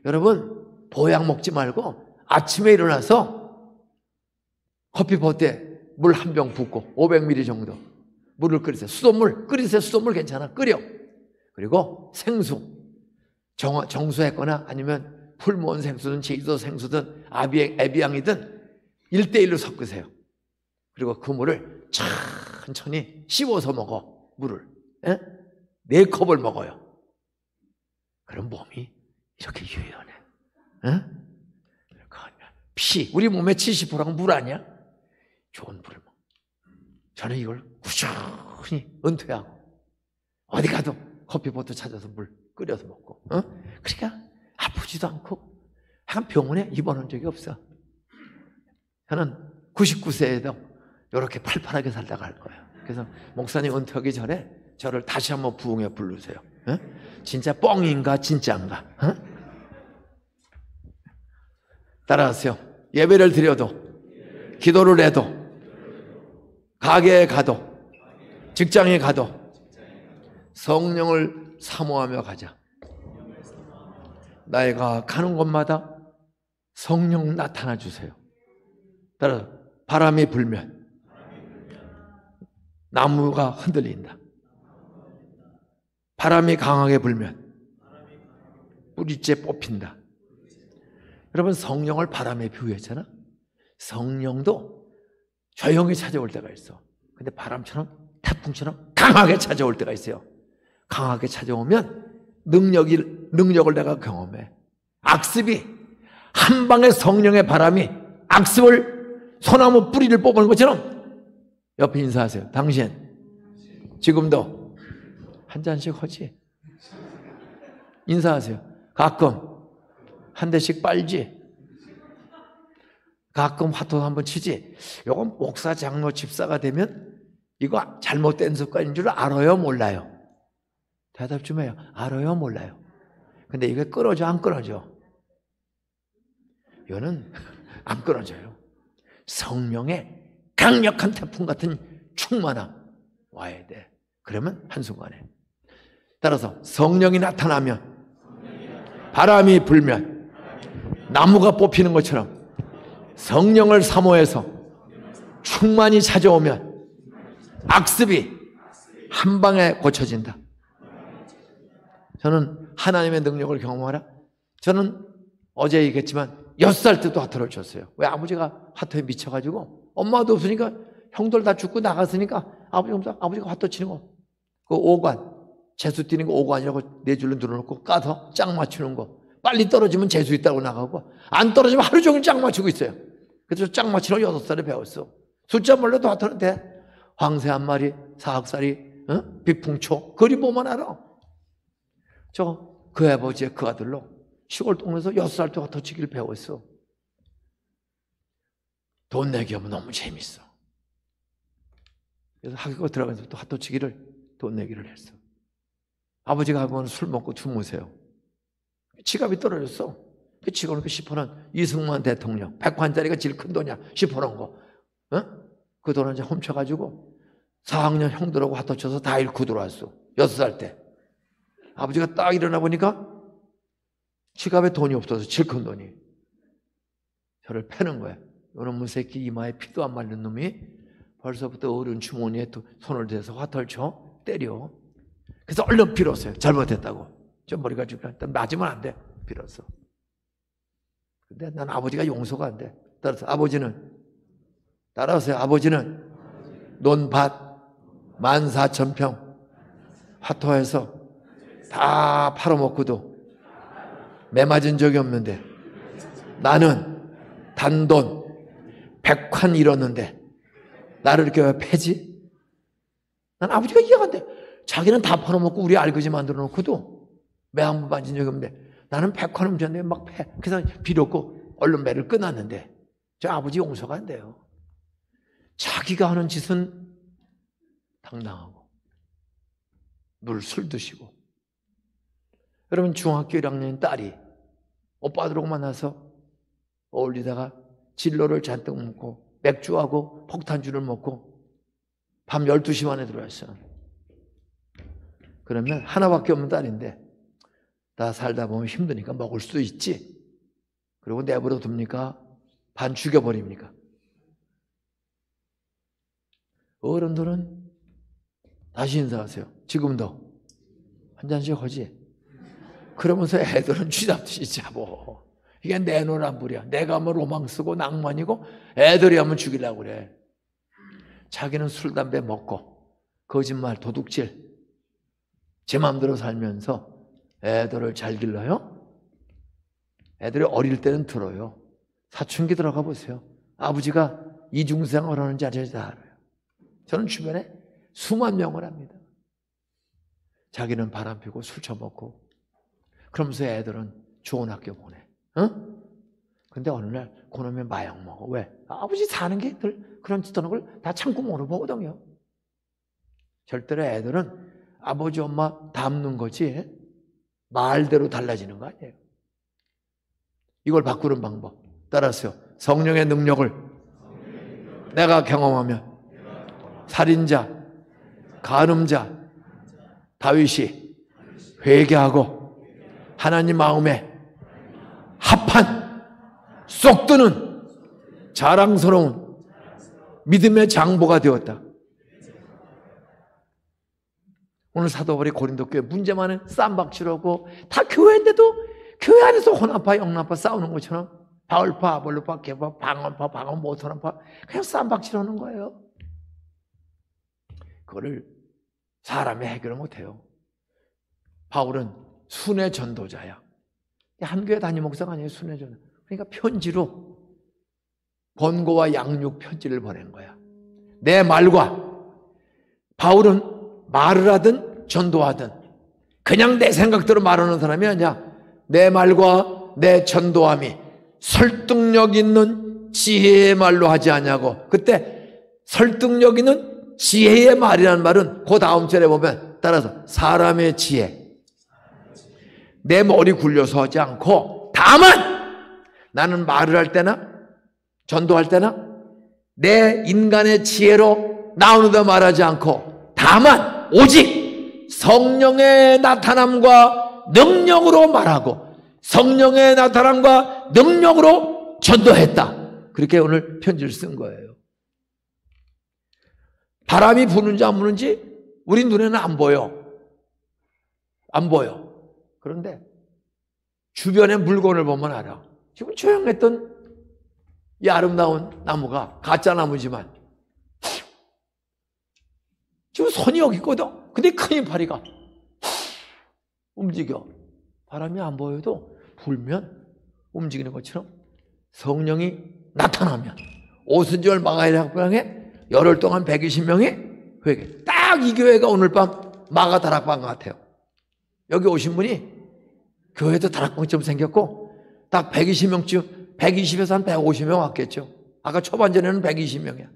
여러분, 보약 먹지 말고 아침에 일어나서 커피포트에 물 한 병 붓고 500ml 정도 물을 끓이세요. 수돗물 끓이세요. 수돗물 괜찮아. 끓여. 그리고 생수, 정수했거나 아니면 풀무원 생수든 제주도 생수든 에비앙이든 1대1로 섞으세요. 그리고 그 물을 천천히 씹어서 먹어. 물을 4컵을 먹어요. 그럼 몸이 이렇게 유연해. 피, 우리 몸의 70%가 물 아니야? 좋은 물을 먹어. 저는 이걸 꾸준히 은퇴하고 어디 가도 커피포트 찾아서 물 끓여서 먹고, 그러니까 아프지도 않고 한 병원에 입원한 적이 없어. 저는 99세에도 이렇게 팔팔하게 살다가 할 거예요. 그래서 목사님 은퇴하기 전에 저를 다시 한번 부흥에 부르세요. 진짜 뻥인가 진짜인가? 따라하세요. 예배를 드려도, 기도를 해도, 가게에 가도, 직장에 가도 성령을 사모하며 가자. 나이가 가는 곳마다 성령 나타나 주세요. 따라서 바람이 불면 나무가 흔들린다. 바람이 강하게 불면 뿌리째 뽑힌다. 여러분, 성령을 바람에 비유했잖아. 성령도 조용히 찾아올 때가 있어. 근데 바람처럼, 태풍처럼 강하게 찾아올 때가 있어요. 강하게 찾아오면 능력을 내가 경험해. 악습이 한 방에 성령의 바람이 악습을 소나무 뿌리를 뽑는 것처럼. 옆에 인사하세요. 당신 지금도 한 잔씩 하지? 인사하세요. 가끔 한 대씩 빨지? 가끔 화통 한번 치지? 이건 목사, 장로, 집사가 되면 이거 잘못된 습관인 줄 알아요? 몰라요? 대답 좀 해요. 알아요? 몰라요? 근데 이게 끊어져? 안 끊어져? 이거는 안 끊어져요. 성령의 강력한 태풍 같은 충만함 와야 돼. 그러면 한순간에. 따라서 성령이 나타나면, 바람이 불면, 나무가 뽑히는 것처럼 성령을 사모해서 충만히 찾아오면 악습이 한 방에 고쳐진다. 저는 하나님의 능력을 경험하라. 저는 어제 얘기했지만 6살 때도 화투를 쳤어요. 왜? 아버지가 화투에 미쳐가지고, 엄마도 없으니까 형들 다 죽고 나갔으니까 아버지가 화투 치는 거, 그 5관, 재수 뛰는 거 5관이라고 4줄로 늘어놓고 까서 짝 맞추는 거, 빨리 떨어지면 재수 있다고 나가고 안 떨어지면 하루 종일 짝 맞추고 있어요. 그래서 짝 맞추는 거 6살에 배웠어. 숫자 몰라도 화투는 돼. 황새 한 마리, 사학살이, 비풍초, 그리 보면 알아. 그 아버지의 그 아들로 시골 동네에서 6살 때 화투 치기를 배웠어. 돈 내기 하면 너무 재밌어. 그래서 학교 들어가서 또 화투 치기를, 돈 내기를 했어. 아버지가 하고는 술 먹고 주무세요. 지갑이 떨어졌어. 그 지갑을 10호는 이승만 대통령, 100관짜리가 제일 큰 돈이야. 10호는 거. 그 돈을 이제 훔쳐가지고 4학년 형들하고 화투 쳐서 다 잃고 들어왔어. 6살 때. 아버지가 딱 일어나 보니까 지갑에 돈이 없어서 제일 큰 돈이. 저를 패는 거야. 요놈의 새끼 이마에 피도 안 말린 놈이 벌써부터 어른 주머니에 또 손을 대서 화투를 쳐 때려. 그래서 얼른 빌었어요. 잘못했다고. 좀 머리가 죽으면 일단 맞으면 안 돼. 빌었어. 근데 난 아버지가 용서가 안 돼. 따라서 따라오세요. 아버지는 논밭 14,000평 화토해서 다 팔아먹고도 매 맞은 적이 없는데 나는 단돈 100환 잃었는데 나를 이렇게 왜 패지? 난 아버지가 이해가 안 돼. 자기는 다 팔아먹고 우리 알거지 만들어 놓고도 매 한 번 맞은 적이 없는데 나는 100환 훔쳤는데 막 패. 그래서 빌었고 얼른 매를 끊었는데 저 아버지 용서가 안 돼요. 자기가 하는 짓은 당당하고 늘 술 드시고. 여러분 중학교 1학년 딸이 오빠들하고 만나서 어울리다가 진로를 잔뜩 먹고 맥주하고 폭탄주를 먹고 밤 12시 반에 들어왔어. 그러면 하나밖에 없는 딸인데 나 살다 보면 힘드니까 먹을 수 있지. 그리고 내버려 둡니까? 반 죽여버립니까? 어른들은 다시 인사하세요. 지금도 한 잔씩 하지. 그러면서 애들은 쥐잡듯이 잡어. 이게 내노란불이야. 내가 하면 로망스고 낭만이고 애들이 하면 죽이려고 그래. 자기는 술, 담배 먹고 거짓말, 도둑질 제 마음대로 살면서 애들을 잘 길러요? 애들이 어릴 때는 들어요. 사춘기 들어가 보세요. 아버지가 이중생활 하는지 아저씨 다 알아요. 저는 주변에 수만 명을 합니다. 자기는 바람 피고 술 처먹고 그러면서 애들은 좋은 학교 보내. 응? 근데 어느 날 그놈이 마약 먹어. 왜? 아버지 사는 게 늘 그런 짓 하는 걸 다 참고모로 보거든요. 절대로 애들은 아버지 엄마 닮는 거지 말대로 달라지는 거 아니에요. 이걸 바꾸는 방법 따라서요. 성령의 능력을 내가 경험하면 살인자, 간음자 다윗이 회개하고 하나님 마음에 합한 쏙 드는 자랑스러운 믿음의 장보가 되었다. 오늘 사도 바울이 고린도 교회 문제 많은 쌈박질하고 다 교회인데도 교회 안에서 혼합파 영납파 싸우는 것처럼 바울파 아볼로파 개파 방언파 방언 모토람파 그냥 쌈박질하는 거예요. 그거를 사람이 해결을 못해요. 바울은 순회 전도자야. 한 교회 담임 목사가 아니에요. 순회 전도. 그러니까 편지로 권고와 양육 편지를 보낸 거야. 내 말과 바울은 말을 하든 전도하든 그냥 내 생각대로 말하는 사람이 아니야. 내 말과 내 전도함이 설득력 있는 지혜의 말로 하지 않냐고. 그때 설득력 있는 지혜의 말이라는 말은 그 다음 절에 보면 따라서 사람의 지혜. 내 머리 굴려서 하지 않고 다만 나는 말을 할 때나 전도할 때나 내 인간의 지혜로 나오는데 말하지 않고 다만 오직 성령의 나타남과 능력으로 말하고 성령의 나타남과 능력으로 전도했다. 그렇게 오늘 편지를 쓴 거예요. 바람이 부는지 안 부는지 우리 눈에는 안 보여. 안 보여. 그런데 주변의 물건을 보면 알아. 지금 조용했던 이 아름다운 나무가 가짜 나무지만 지금 손이 여기 있거든. 근데 큰 이파리가 움직여. 바람이 안 보여도 불면 움직이는 것처럼 성령이 나타나면 오순절 마가의 학방에 열흘 동안 120명이 회개. 딱 이 교회가 오늘 밤 마가 다락방 같아요. 여기 오신 분이 교회도 다락방처럼 생겼고 딱 120명쯤 120에서 한 150명 왔겠죠. 아까 초반전에는 120명이야.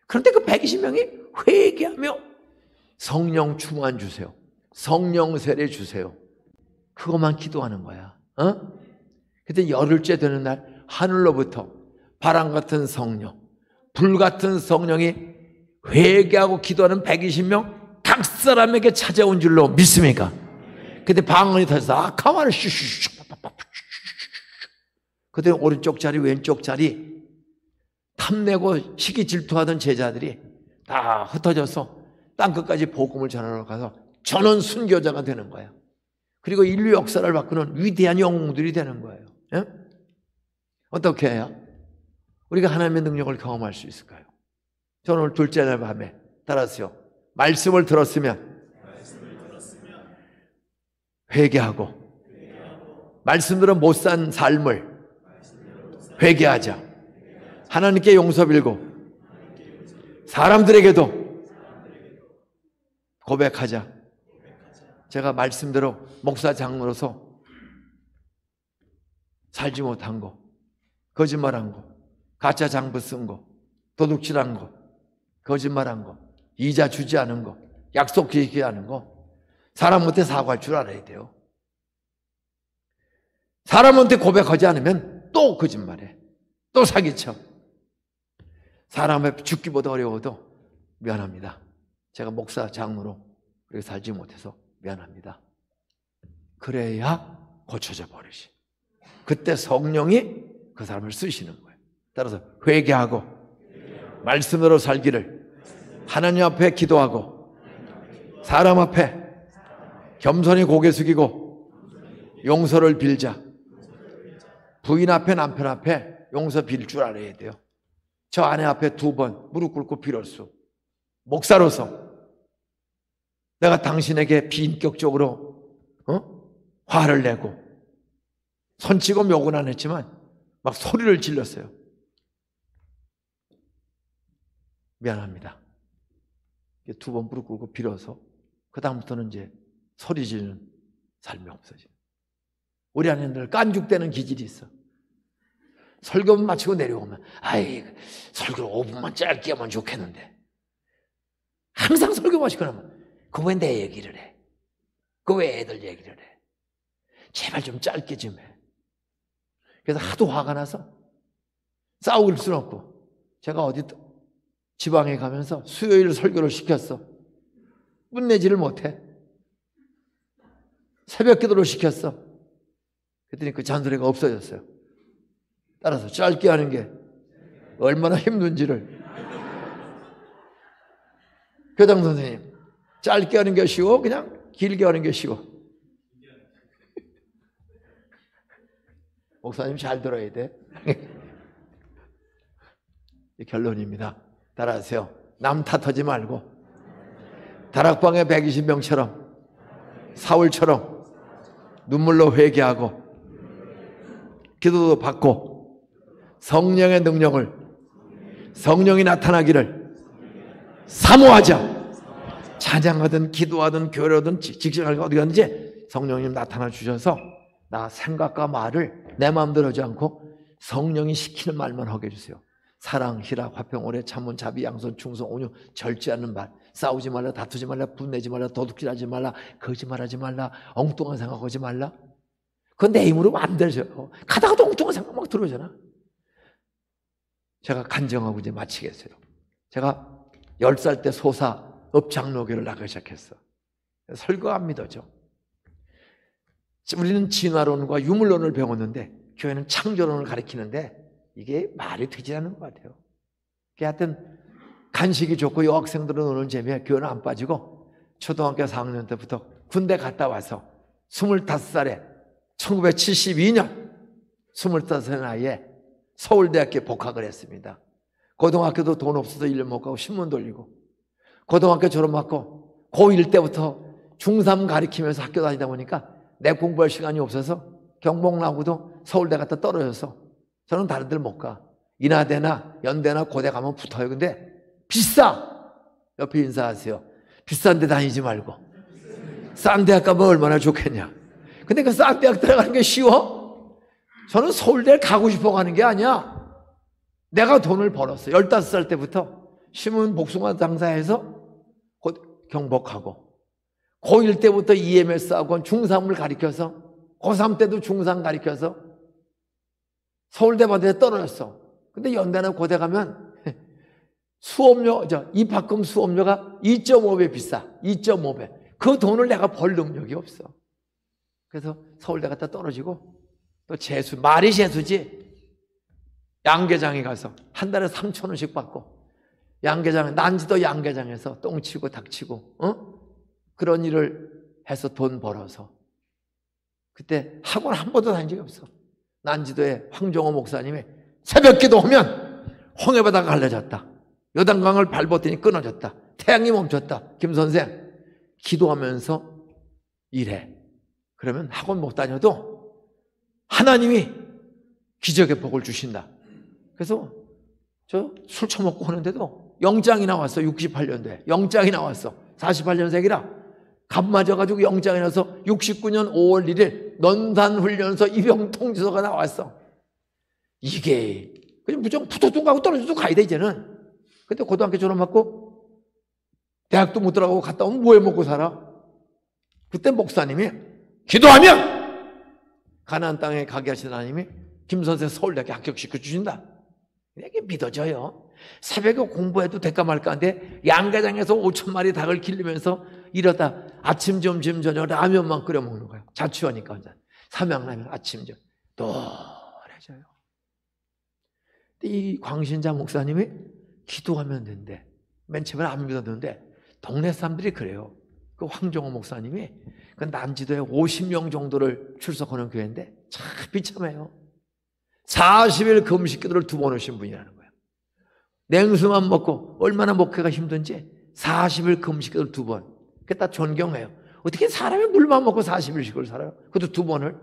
그런데 그 120명이 회개하며 성령 충만 주세요. 성령 세례 주세요. 그것만 기도하는 거야. 그때 열흘째 되는 날 하늘로부터 바람 같은 성령, 불 같은 성령이 회개하고 기도하는 120명 각 사람에게 찾아온 줄로 믿습니까? 그때 방언이 터져서 가만히 슈슈슈 그때 오른쪽 자리 왼쪽 자리 탐내고 시기 질투하던 제자들이 다 흩어져서 땅끝까지 복음을 전하러 가서 전원 순교자가 되는 거야. 그리고 인류 역사를 바꾸는 위대한 영웅들이 되는 거예요. 예? 어떻게 해야 우리가 하나님의 능력을 경험할 수 있을까요? 저는 오늘 둘째 날 밤에 따라서요, 말씀을 들었으면 회개하고, 말씀대로 못 산 삶을 회개하자. 하나님께 용서 빌고 사람들에게도 고백하자. 제가 말씀대로 목사 장로로서 살지 못한 거, 거짓말한 거, 가짜 장부 쓴 거, 도둑질한 거, 거짓말한 거, 이자 주지 않은 거, 약속 지키지 않은 거, 사람한테 사과할 줄 알아야 돼요. 사람한테 고백하지 않으면 또 거짓말해, 또 사기쳐. 사람 앞에 죽기보다 어려워도 미안합니다. 제가 목사 장로로 그렇게 살지 못해서 미안합니다. 그래야 고쳐져 버리시. 그때 성령이 그 사람을 쓰시는 거예요. 따라서 회개하고 말씀으로 살기를, 하나님 앞에 기도하고 사람 앞에 겸손히 고개 숙이고 용서를 빌자. 부인 앞에 남편 앞에 용서 빌 줄 알아야 돼요. 저 아내 앞에 2번 무릎 꿇고 빌었어. 목사로서 내가 당신에게 비인격적으로 화를 내고 손치고 욕은 안 했지만 막 소리를 질렀어요. 미안합니다. 2번 무릎 꿇고 빌어서 그 다음부터는 이제 소리 지르는 삶이 없어져요. 우리 안에 늘 깐죽대는 기질이 있어. 설교 마치고 내려오면 아이, 설교를 5분만 짧게 하면 좋겠는데, 항상 설교 마치고 나면 그 왜 내 얘기를 해? 그 왜 애들 얘기를 해? 제발 좀 짧게 좀 해. 그래서 하도 화가 나서 싸울 수는 없고, 제가 어디 지방에 가면서 수요일 설교를 시켰어. 끝내지를 못해. 새벽 기도를 시켰어. 그랬더니 그 잔소리가 없어졌어요. 따라서 짧게 하는 게 얼마나 힘든지를. 교장 선생님, 짧게 하는 게 쉬워? 그냥 길게 하는 게 쉬워? 목사님 잘 들어야 돼. 결론입니다. 따라하세요. 남 탓하지 말고 다락방의 120명처럼 사울처럼 눈물로 회개하고 기도도 받고 성령의 능력을, 성령이 나타나기를 사모하자. 찬양하든 기도하든 교회하든 직장하든 어디 갔는지 성령님 나타나 주셔서 나 생각과 말을 내 마음대로 하지 않고 성령이 시키는 말만 하게 해주세요. 사랑, 희락, 화평, 오래, 참음, 자비, 양선, 충성, 온유, 절제 않는 말. 싸우지 말라, 다투지 말라, 분내지 말라, 도둑질하지 말라, 거짓말하지 말라, 엉뚱한 생각하지 말라. 그건 내 힘으로 안 되죠. 가다가도 엉뚱한 생각 막 들어오잖아. 제가 간증하고 이제 마치겠어요. 제가 10살 때 소사 읍장로교를 나가기 시작했어. 설교가 안 믿어져. 우리는 진화론과 유물론을 배웠는데 교회는 창조론을 가르치는데 이게 말이 되지 않는 것 같아요. 하여튼 간식이 좋고 여학생들은 노는 재미에 교회는 안 빠지고 초등학교 4학년 때부터 군대 갔다 와서 25살에 1972년 25살 나이에 서울대학교에 복학을 했습니다. 고등학교도 돈 없어서 1년 못 가고 신문 돌리고, 고등학교 졸업하고 고1 때부터 중3 가르치면서 학교 다니다 보니까 내 공부할 시간이 없어서 경복 나오고도 서울대 갔다 떨어져서 저는 다른 데를 못 가. 인하대나 연대나 고대 가면 붙어요. 근데 비싸. 옆에 인사하세요. 비싼 데 다니지 말고 싼 대학 가면 얼마나 좋겠냐. 근데 그 싼 대학 들어가는 게 쉬워? 저는 서울대를 가고 싶어 가는 게 아니야. 내가 돈을 벌었어. 15살 때부터 신문 복숭아 장사해서 경복하고, 고1 때부터 EMS 학원 중3을 가르쳐서, 고3 때도 중3 가르쳐서 서울대 받을 때 떨어졌어. 근데 연대나 고대 가면 수업료, 입학금 수업료가 2.5배 비싸. 2.5배. 그 돈을 내가 벌 능력이 없어. 그래서 서울대 갔다 떨어지고, 또 재수, 말이 재수지. 양계장에 가서 한 달에 3,000원씩 받고, 양계장, 난지도 양계장에서 똥치고 닭치고, 그런 일을 해서 돈 벌어서. 그때 학원 한 번도 다닌 적이 없어. 난지도의 황정호 목사님이 새벽 기도하면 홍해바다가 갈라졌다. 요단강을 밟았더니 끊어졌다. 태양이 멈췄다. 김 선생, 기도하면서 일해. 그러면 학원 못 다녀도 하나님이 기적의 복을 주신다. 그래서 저 술 처먹고 하는데도 영장이 나왔어. 68년도에 영장이 나왔어. 48년생이라 갑 맞아가지고 영장이 나서 69년 5월 1일 넌산훈련소 입영통지서가 나왔어. 이게 그냥 무조건 붙어도 가고 떨어져도 가야 돼 이제는. 근데 고등학교 졸업하고 대학도 못 들어가고 갔다 오면 뭐해 먹고 살아? 그때 목사님이 기도하면 가나안 땅에 가게 하신 하나님이 김 선생 서울대학교 합격시켜 주신다. 이게 믿어져요. 새벽에 공부해도 될까 말까 한데 양계장에서 5,000마리 닭을 기르면서 이러다 아침, 점심, 저녁 라면만 끓여 먹는 거예요. 자취하니까 혼자. 삼양라면 아침, 저녁 노래져요. 이 광신자 목사님이 기도하면 된대. 맨 처음에 안 믿었는데 동네 사람들이 그래요. 그 황정호 목사님이 그 난지도에 50명 정도를 출석하는 교회인데 참 비참해요. 40일 금식 기도를 2번 하신 분이라는 거예요. 냉수만 먹고 얼마나 목회가 힘든지 40일 금식 기도를 2번. 그게 다 존경해요. 어떻게 사람이 물만 먹고 40일씩을 살아요? 그것도 2번을.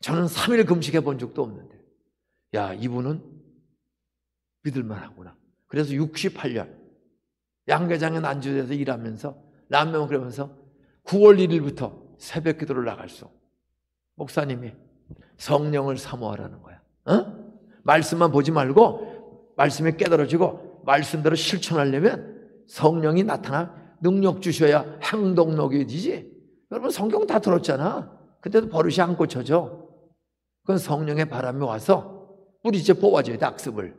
저는 3일 금식해 본 적도 없는데 야, 이분은 믿을만하구나. 그래서 68년 양계장에 난주에서 일하면서 라면 끓이면서 9월 1일부터 새벽 기도를 나갔어. 목사님이 성령을 사모하라는 거야. 말씀만 보지 말고 말씀에 깨달아지고 말씀대로 실천하려면 성령이 나타나 능력 주셔야 행동력이 되지. 여러분 성경 다 들었잖아. 근데도 버릇이 안 고쳐져. 그건 성령의 바람이 와서 뿌리째 뽑아줘야 돼, 악습을.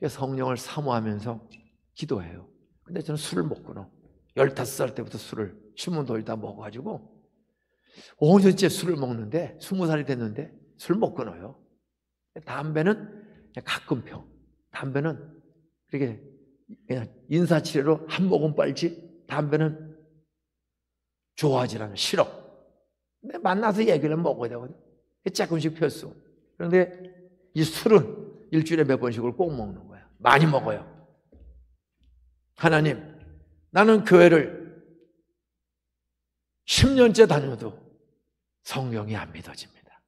성령을 사모하면서 기도해요. 근데 저는 술을 못 끊어. 15살 때부터 술을 신문 돌다 먹어가지고 5년째 술을 먹는데 20살이 됐는데 술 못 끊어요. 담배는 그냥 가끔 펴. 담배는 그렇게 그냥 인사치레로 한 모금 빨지. 담배는 좋아하지 않아. 싫어. 근데 만나서 얘기를 먹어야 되거든. 조금씩 폈어. 그런데 이 술은 일주일에 몇 번씩을 꼭 먹는 거야. 많이 먹어요. 하나님, 나는 교회를 10년째 다녀도 성령이 안 믿어집니다.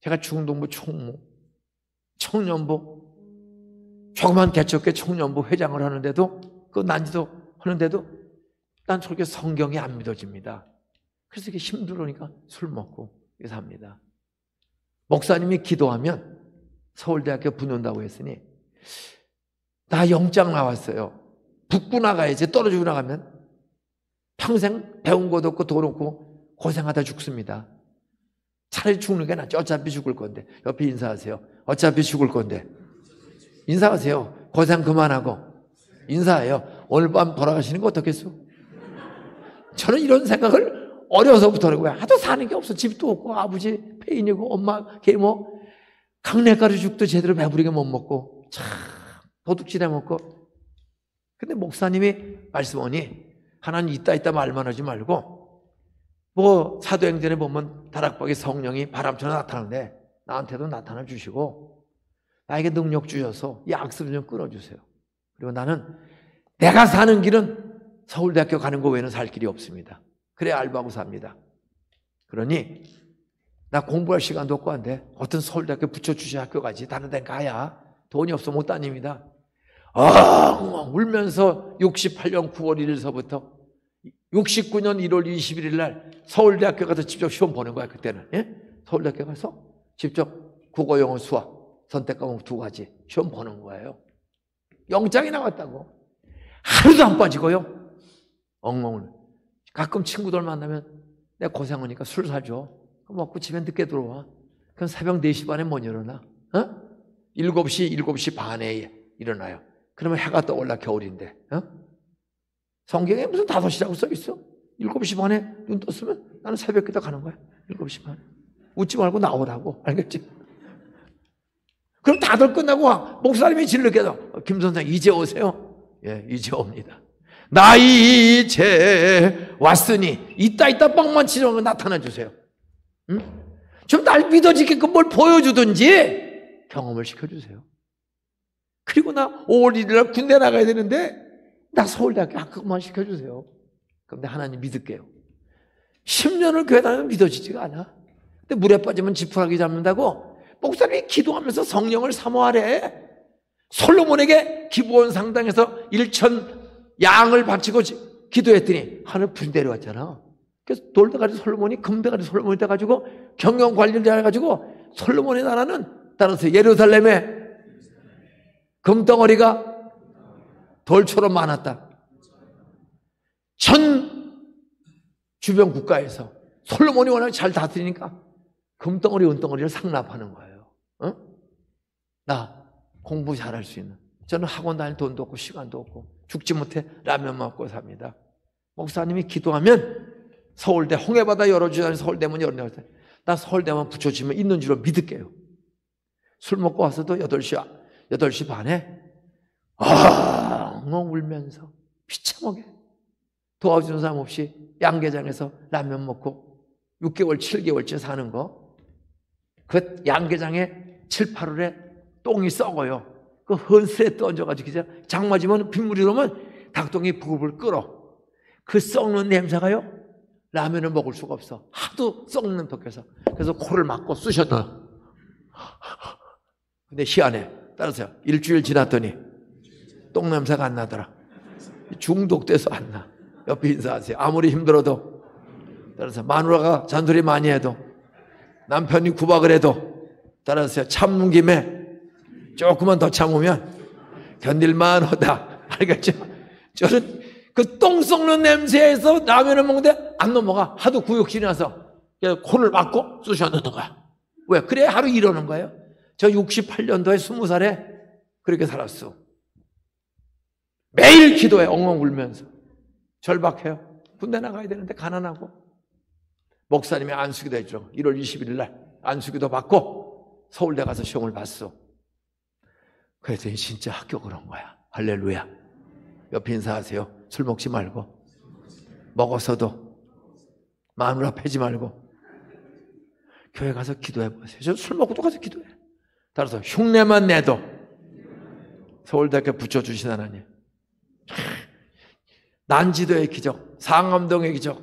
제가 중동부 총무, 청년부, 조그만 개척교 청년부 회장을 하는데도 그 난지도 하는데도 난 저렇게 성경이 안 믿어집니다. 그래서 이게 힘들으니까 술 먹고 삽니다. 목사님이 기도하면 서울대학교 붙는다고 했으니 나 영장 나왔어요. 붙고 나가야지. 떨어지고 나가면 평생 배운 것도 없고 돈 없고 고생하다 죽습니다. 차라리 죽는 게 낫지. 어차피 죽을 건데. 옆에 인사하세요. 어차피 죽을 건데. 인사하세요. 고생 그만하고 인사해요. 오늘 밤 돌아가시는 거 어떻겠어? 저는 이런 생각을 어려서부터 하는 거야. 하도 사는 게 없어. 집도 없고 아버지 폐인이고 엄마 걔뭐 강내가루 죽도 제대로 배부르게 못 먹고 참 도둑질해 먹고. 근데 목사님이 말씀하니 하나님 있다 말만 하지 말고 뭐 사도행전에 보면 다락방에 성령이 바람처럼 나타나는데 나한테도 나타나 주시고 나에게 능력 주셔서 이 악습 좀 끊어주세요. 그리고 나는 내가 사는 길은 서울대학교 가는 거 외에는 살 길이 없습니다. 그래 알바하고 삽니다. 그러니 나 공부할 시간도 없고 한데 어떤 서울대학교 붙여주셔야 학교 가지. 다른 데는 가야 돈이 없어 못 다닙니다. 울면서 68년 9월 1일서부터 69년 1월 21일 날 서울대학교 가서 직접 시험 보는 거야. 그때는. 예? 서울대학교 가서 직접 국어, 영어, 수학 선택 과목 2가지 시험 보는 거예요. 영장이 나왔다고. 하루도 안 빠지고요. 엉엉을. 가끔 친구들 만나면 내가 고생하니까 술 사줘. 먹고 집에 늦게 들어와. 그럼 새벽 4시 반에 못 일어나. 7시 반에 일어나요. 그러면 해가 떠올라. 겨울인데. 성경에 무슨 5시라고 써 있어? 7시 반에 눈 떴으면 나는 새벽 기도 가는 거야. 7시 반에. 웃지 말고 나오라고. 알겠지? 그럼 다들 끝나고 와. 목사님이 질르게도 김 선생 이제 오세요? 예, 이제 옵니다. 나 이제 왔으니 있다 뻥만 치려면 나타나 주세요. 응? 좀 날 믿어지게끔 뭘 보여주든지 경험을 시켜주세요. 그리고 나 5월 1일 날 군대 나가야 되는데 나 서울대학교 합격만 시켜주세요. 그럼 내가 하나님 믿을게요. 10년을 교회 다니면 믿어지지가 않아. 근데 물에 빠지면 지푸라기 잡는다고 목사님이 기도하면서 성령을 사모하래. 솔로몬에게 기브온 상당에서 1천 양을 바치고 기도했더니 하늘 불 내려왔잖아. 그래서 돌대가리 솔로몬이 금대가리 솔로몬이 돼가지고 경영 관리를 해가지고 솔로몬의 나라는 따라서 예루살렘에 금덩어리가 돌처럼 많았다. 전 주변 국가에서 솔로몬이 워낙 잘 다스리니까 금덩어리 은덩어리를 상납하는 거예요. 어? 나 공부 잘할 수 있는. 저는 학원 다닐 돈도 없고 시간도 없고 죽지 못해 라면 먹고 삽니다. 목사님이 기도하면 서울대 홍해바다 열어주자니 서울대문 열어주자. 나 서울대만 붙여주면 있는 줄로 믿을게요. 술 먹고 와서도 8시 반에 엉엉 울면서 비참하게 도와주는 사람 없이 양계장에서 라면 먹고 6개월 7개월째 사는 거. 그 양계장에 7, 8월에 똥이 썩어요. 그 헌스에 던져가지고 장 맞으면 빗물이 들어오면 닭똥이 부글부글 끓어. 그 썩는 냄새가요 라면을 먹을 수가 없어. 하도 썩는 덕해서. 그래서 코를 막고 쑤셔넣어. 근데 희한해. 따라서 일주일 지났더니 똥 냄새가 안 나더라. 중독돼서 안 나. 옆에 인사하세요. 아무리 힘들어도. 따라서 마누라가 잔소리 많이 해도 남편이 구박을 해도 따라서 참는 김에 조금만 더 참으면 견딜만 하다. 알겠죠? 저는 그 똥 썩는 냄새에서 라면을 먹는데 안 넘어가. 하도 구역질이 나서 코를 막고 쑤셔 넣는 거야. 왜? 그래 하루 이러는 거예요. 저 68년도에 20살에 그렇게 살았어. 매일 기도해. 엉엉 울면서. 절박해요. 군대 나가야 되는데 가난하고. 목사님이 안수기도 해줘. 1월 21일 날 안수기도 받고 서울대 가서 시험을 봤어. 그랬더니 진짜 합격을 한 거야. 할렐루야. 옆에 인사하세요. 술 먹지 말고 먹었어도 마누라 패지 말고 교회 가서 기도해 보세요. 저 술 먹고도 가서 기도해. 따라서 흉내만 내도 서울대학교 붙여주신 하나님. 난지도의 기적, 상암동의 기적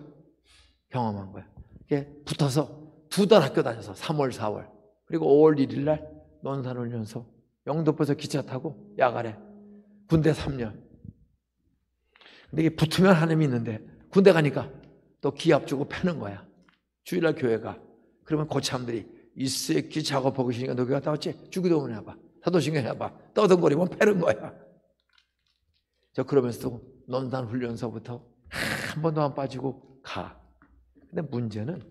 경험한 거야. 이게 붙어서 2달 학교 다녀서 3월, 4월 그리고 5월 1일 날 논산훈련소 영등포에서 기차 타고 야간에 군대 3년. 근데 이게 붙으면 하나님이 있는데 군대 가니까 또 기합 주고 패는 거야. 주일날 교회 가. 그러면 고참들이 이 새끼 작업하고 있으니까 너 교회 갔다 왔지? 주기도문 해봐. 사도신경 해봐. 떠덩거리면 패는 거야. 저 그러면서도 논산 훈련소부터 한 번도 안 빠지고 가. 근데 문제는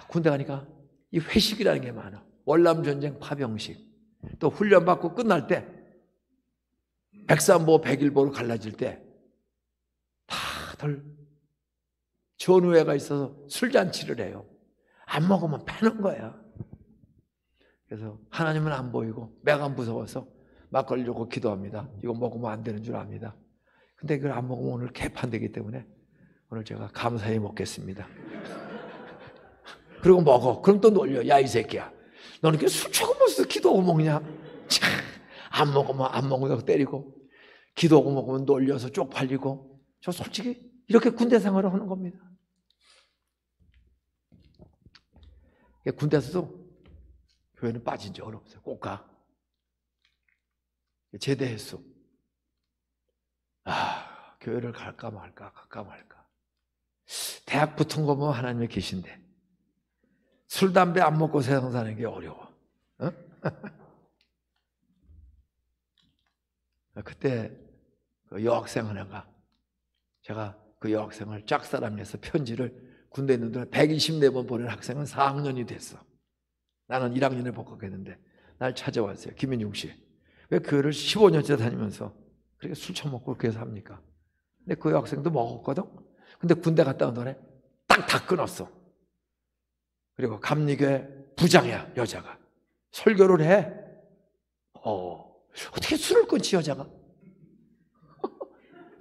군대 가니까 이 회식이라는 게 많아. 월남전쟁 파병식. 또 훈련받고 끝날 때 백삼보 백일보로 갈라질 때 다들 전우회가 있어서 술잔치를 해요. 안 먹으면 패는 거야. 그래서 하나님은 안 보이고 내가 무서워서 막걸리 주고 기도합니다. 이거 먹으면 안 되는 줄 압니다. 근데 이걸 안 먹으면 오늘 개판되기 때문에 오늘 제가 감사히 먹겠습니다. 그리고 먹어. 그럼 또 놀려. 야 이 새끼야. 너는 이렇게 술 조금 먹어서 기도하고 먹냐? 참, 안 먹으면 안 먹는다고 때리고 기도하고 먹으면 놀려서 쪽팔리고. 저 솔직히 이렇게 군대 생활을 하는 겁니다. 군대에서도 교회는 빠진 적은 없어요. 꼭 가. 제대했어. 교회를 갈까 말까 대학 붙은 거 보면 하나님이 계신데 술, 담배 안 먹고 세상 사는 게 어려워. 어? 그때 그 여학생 하나가 제가 그 여학생을 짝사랑해서 편지를 군대 있는 동안 124번 보낸 학생은 4학년이 됐어. 나는 1학년에 복학했는데 날 찾아왔어요. 김민중 씨. 왜 교회를 15년째 다니면서 그렇게 술 처먹고 그렇게 삽니까? 근데 그 여학생도 먹었거든? 근데 군대 갔다 온 동안에 딱 다 끊었어. 그리고 감리교회 부장이야, 여자가. 설교를 해. 어떻게 술을 끊지, 여자가?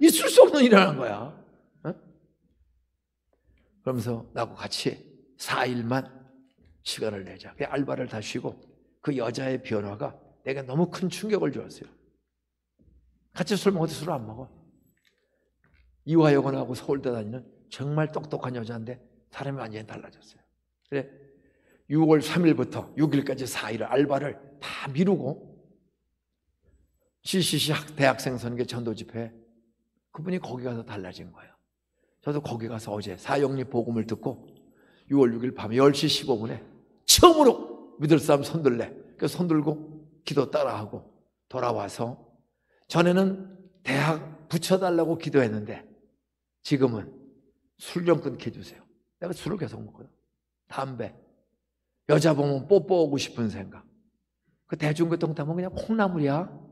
있을 수 없는 일이라는 거야. 어? 그러면서 나하고 같이 4일만 시간을 내자. 그 알바를 다 쉬고 그 여자의 변화가 내게 너무 큰 충격을 주었어요. 같이 술 먹어도 술을 안 먹어. 이화여고나하고 서울대 다니는 정말 똑똑한 여자인데 사람이 완전히 달라졌어요. 그래 6월 3일부터 6일까지 4일 알바를 다 미루고 CCC 대학생 선교 전도 집회에 그분이 거기 가서 달라진 거예요. 저도 거기 가서 어제 사형리 복음을 듣고 6월 6일 밤 10시 15분에 처음으로 믿을 사람 손들래. 그래서 손들고 기도 따라하고 돌아와서 전에는 대학 붙여달라고 기도했는데 지금은 술 좀 끊게 해주세요. 내가 술을 계속 먹거든. 담배, 여자 보면 뽀뽀하고 싶은 생각. 그 대중교통 타면 그냥 콩나물이야.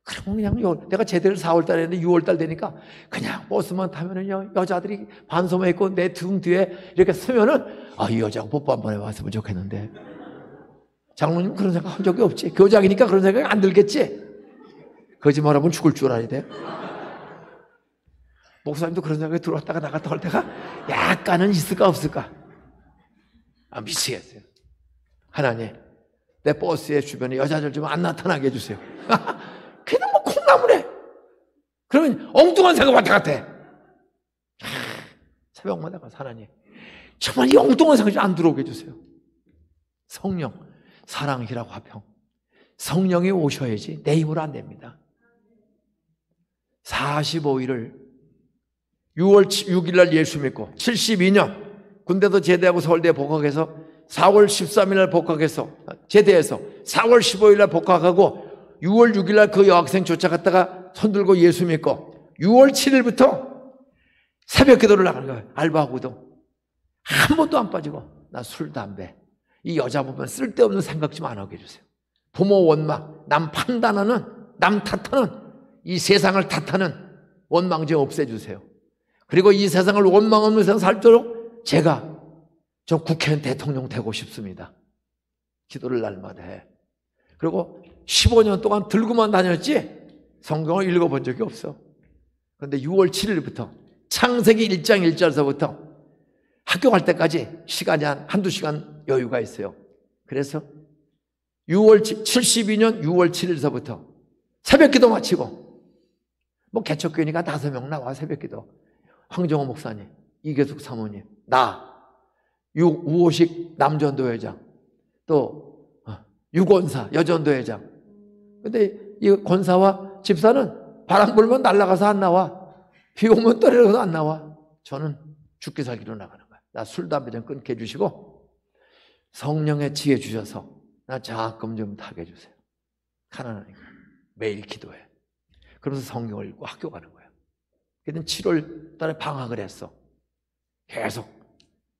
그럼 그냥 내가 제대로 4월 달에 했는데 6월 달 되니까 그냥 버스만 타면은요 여자들이 반소매 입고 내 등 뒤에 이렇게 서면은 이 여자하고 뽀뽀 한번 해봤으면 좋겠는데 장로님 그런 생각 한 적이 없지. 교장이니까 그런 생각이 안 들겠지. 거짓말하면 죽을 줄 알아야 돼. 목사님도 그런 생각이 들어왔다가 나갔다 할 때가 약간은 있을까 없을까. 미치겠어요. 하나님 내 버스의 주변에 여자들 좀 안 나타나게 해주세요. 그냥 뭐 콩나물에 그러면 엉뚱한 생각 왔다 갔다. 새벽마다 가서 하나님 정말 이 엉뚱한 생각이 안 들어오게 해주세요. 성령 사랑 희락 화평 성령이 오셔야지 내 힘으로 안 됩니다. 45일을 6월 6일 날 예수 믿고 72년 군대도 제대하고 서울대 복학해서 4월 13일 날 복학해서 제대해서 4월 15일 날 복학하고 6월 6일 날 그 여학생 쫓아갔다가 손들고 예수 믿고 6월 7일부터 새벽 기도를 나가는 거예요. 알바하고도 한 번도 안 빠지고 나 술, 담배 이 여자 보면 쓸데없는 생각 좀 안 하게 해주세요. 부모 원망, 남 판단하는 남 탓하는 이 세상을 탓하는 원망 좀 없애주세요. 그리고 이 세상을 원망 없는 세상 살도록 제가 좀 국회의원 대통령 되고 싶습니다. 기도를 날마다 해. 그리고 15년 동안 들고만 다녔지 성경을 읽어본 적이 없어. 그런데 6월 7일부터 창세기 1장 1절서부터 학교 갈 때까지 시간이 한두 시간 여유가 있어요. 그래서 72년 6월 7일서부터 새벽 기도 마치고 뭐 개척교회니까 5명 나와 새벽 기도. 황정호 목사님, 이계숙 사모님, 나, 우호식 남전도회장, 또 유권사 여전도회장. 근데 이 권사와 집사는 바람 불면 날아가서 안 나와. 비 오면 떨어져서 안 나와. 저는 죽기 살기로 나가는 거야. 나 술, 담배 좀 끊게 해주시고 성령의 지혜 주셔서 나 장학금 좀 타게 해주세요. 가난하니까 매일 기도해. 그러면서 성경을 읽고 학교 가는 거야. 그때는 7월 달에 방학을 했어. 계속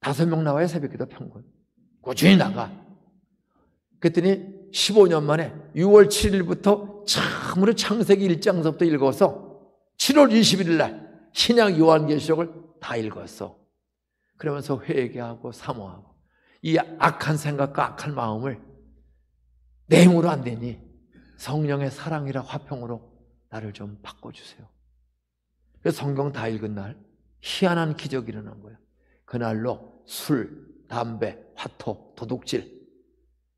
5명 나와야 새벽기도 평균. 꾸준히 나가. 그랬더니 15년 만에 6월 7일부터 참으로 창세기 1장서부터 읽어서 7월 21일 날 신약 요한계시록을 다 읽었어. 그러면서 회개하고 사모하고 이 악한 생각과 악한 마음을 내 힘으로 안 되니 성령의 사랑이라 화평으로 나를 좀 바꿔주세요. 그래서 성경 다 읽은 날 희한한 기적이 일어난 거예요. 그날로 술, 담배, 화토, 도둑질,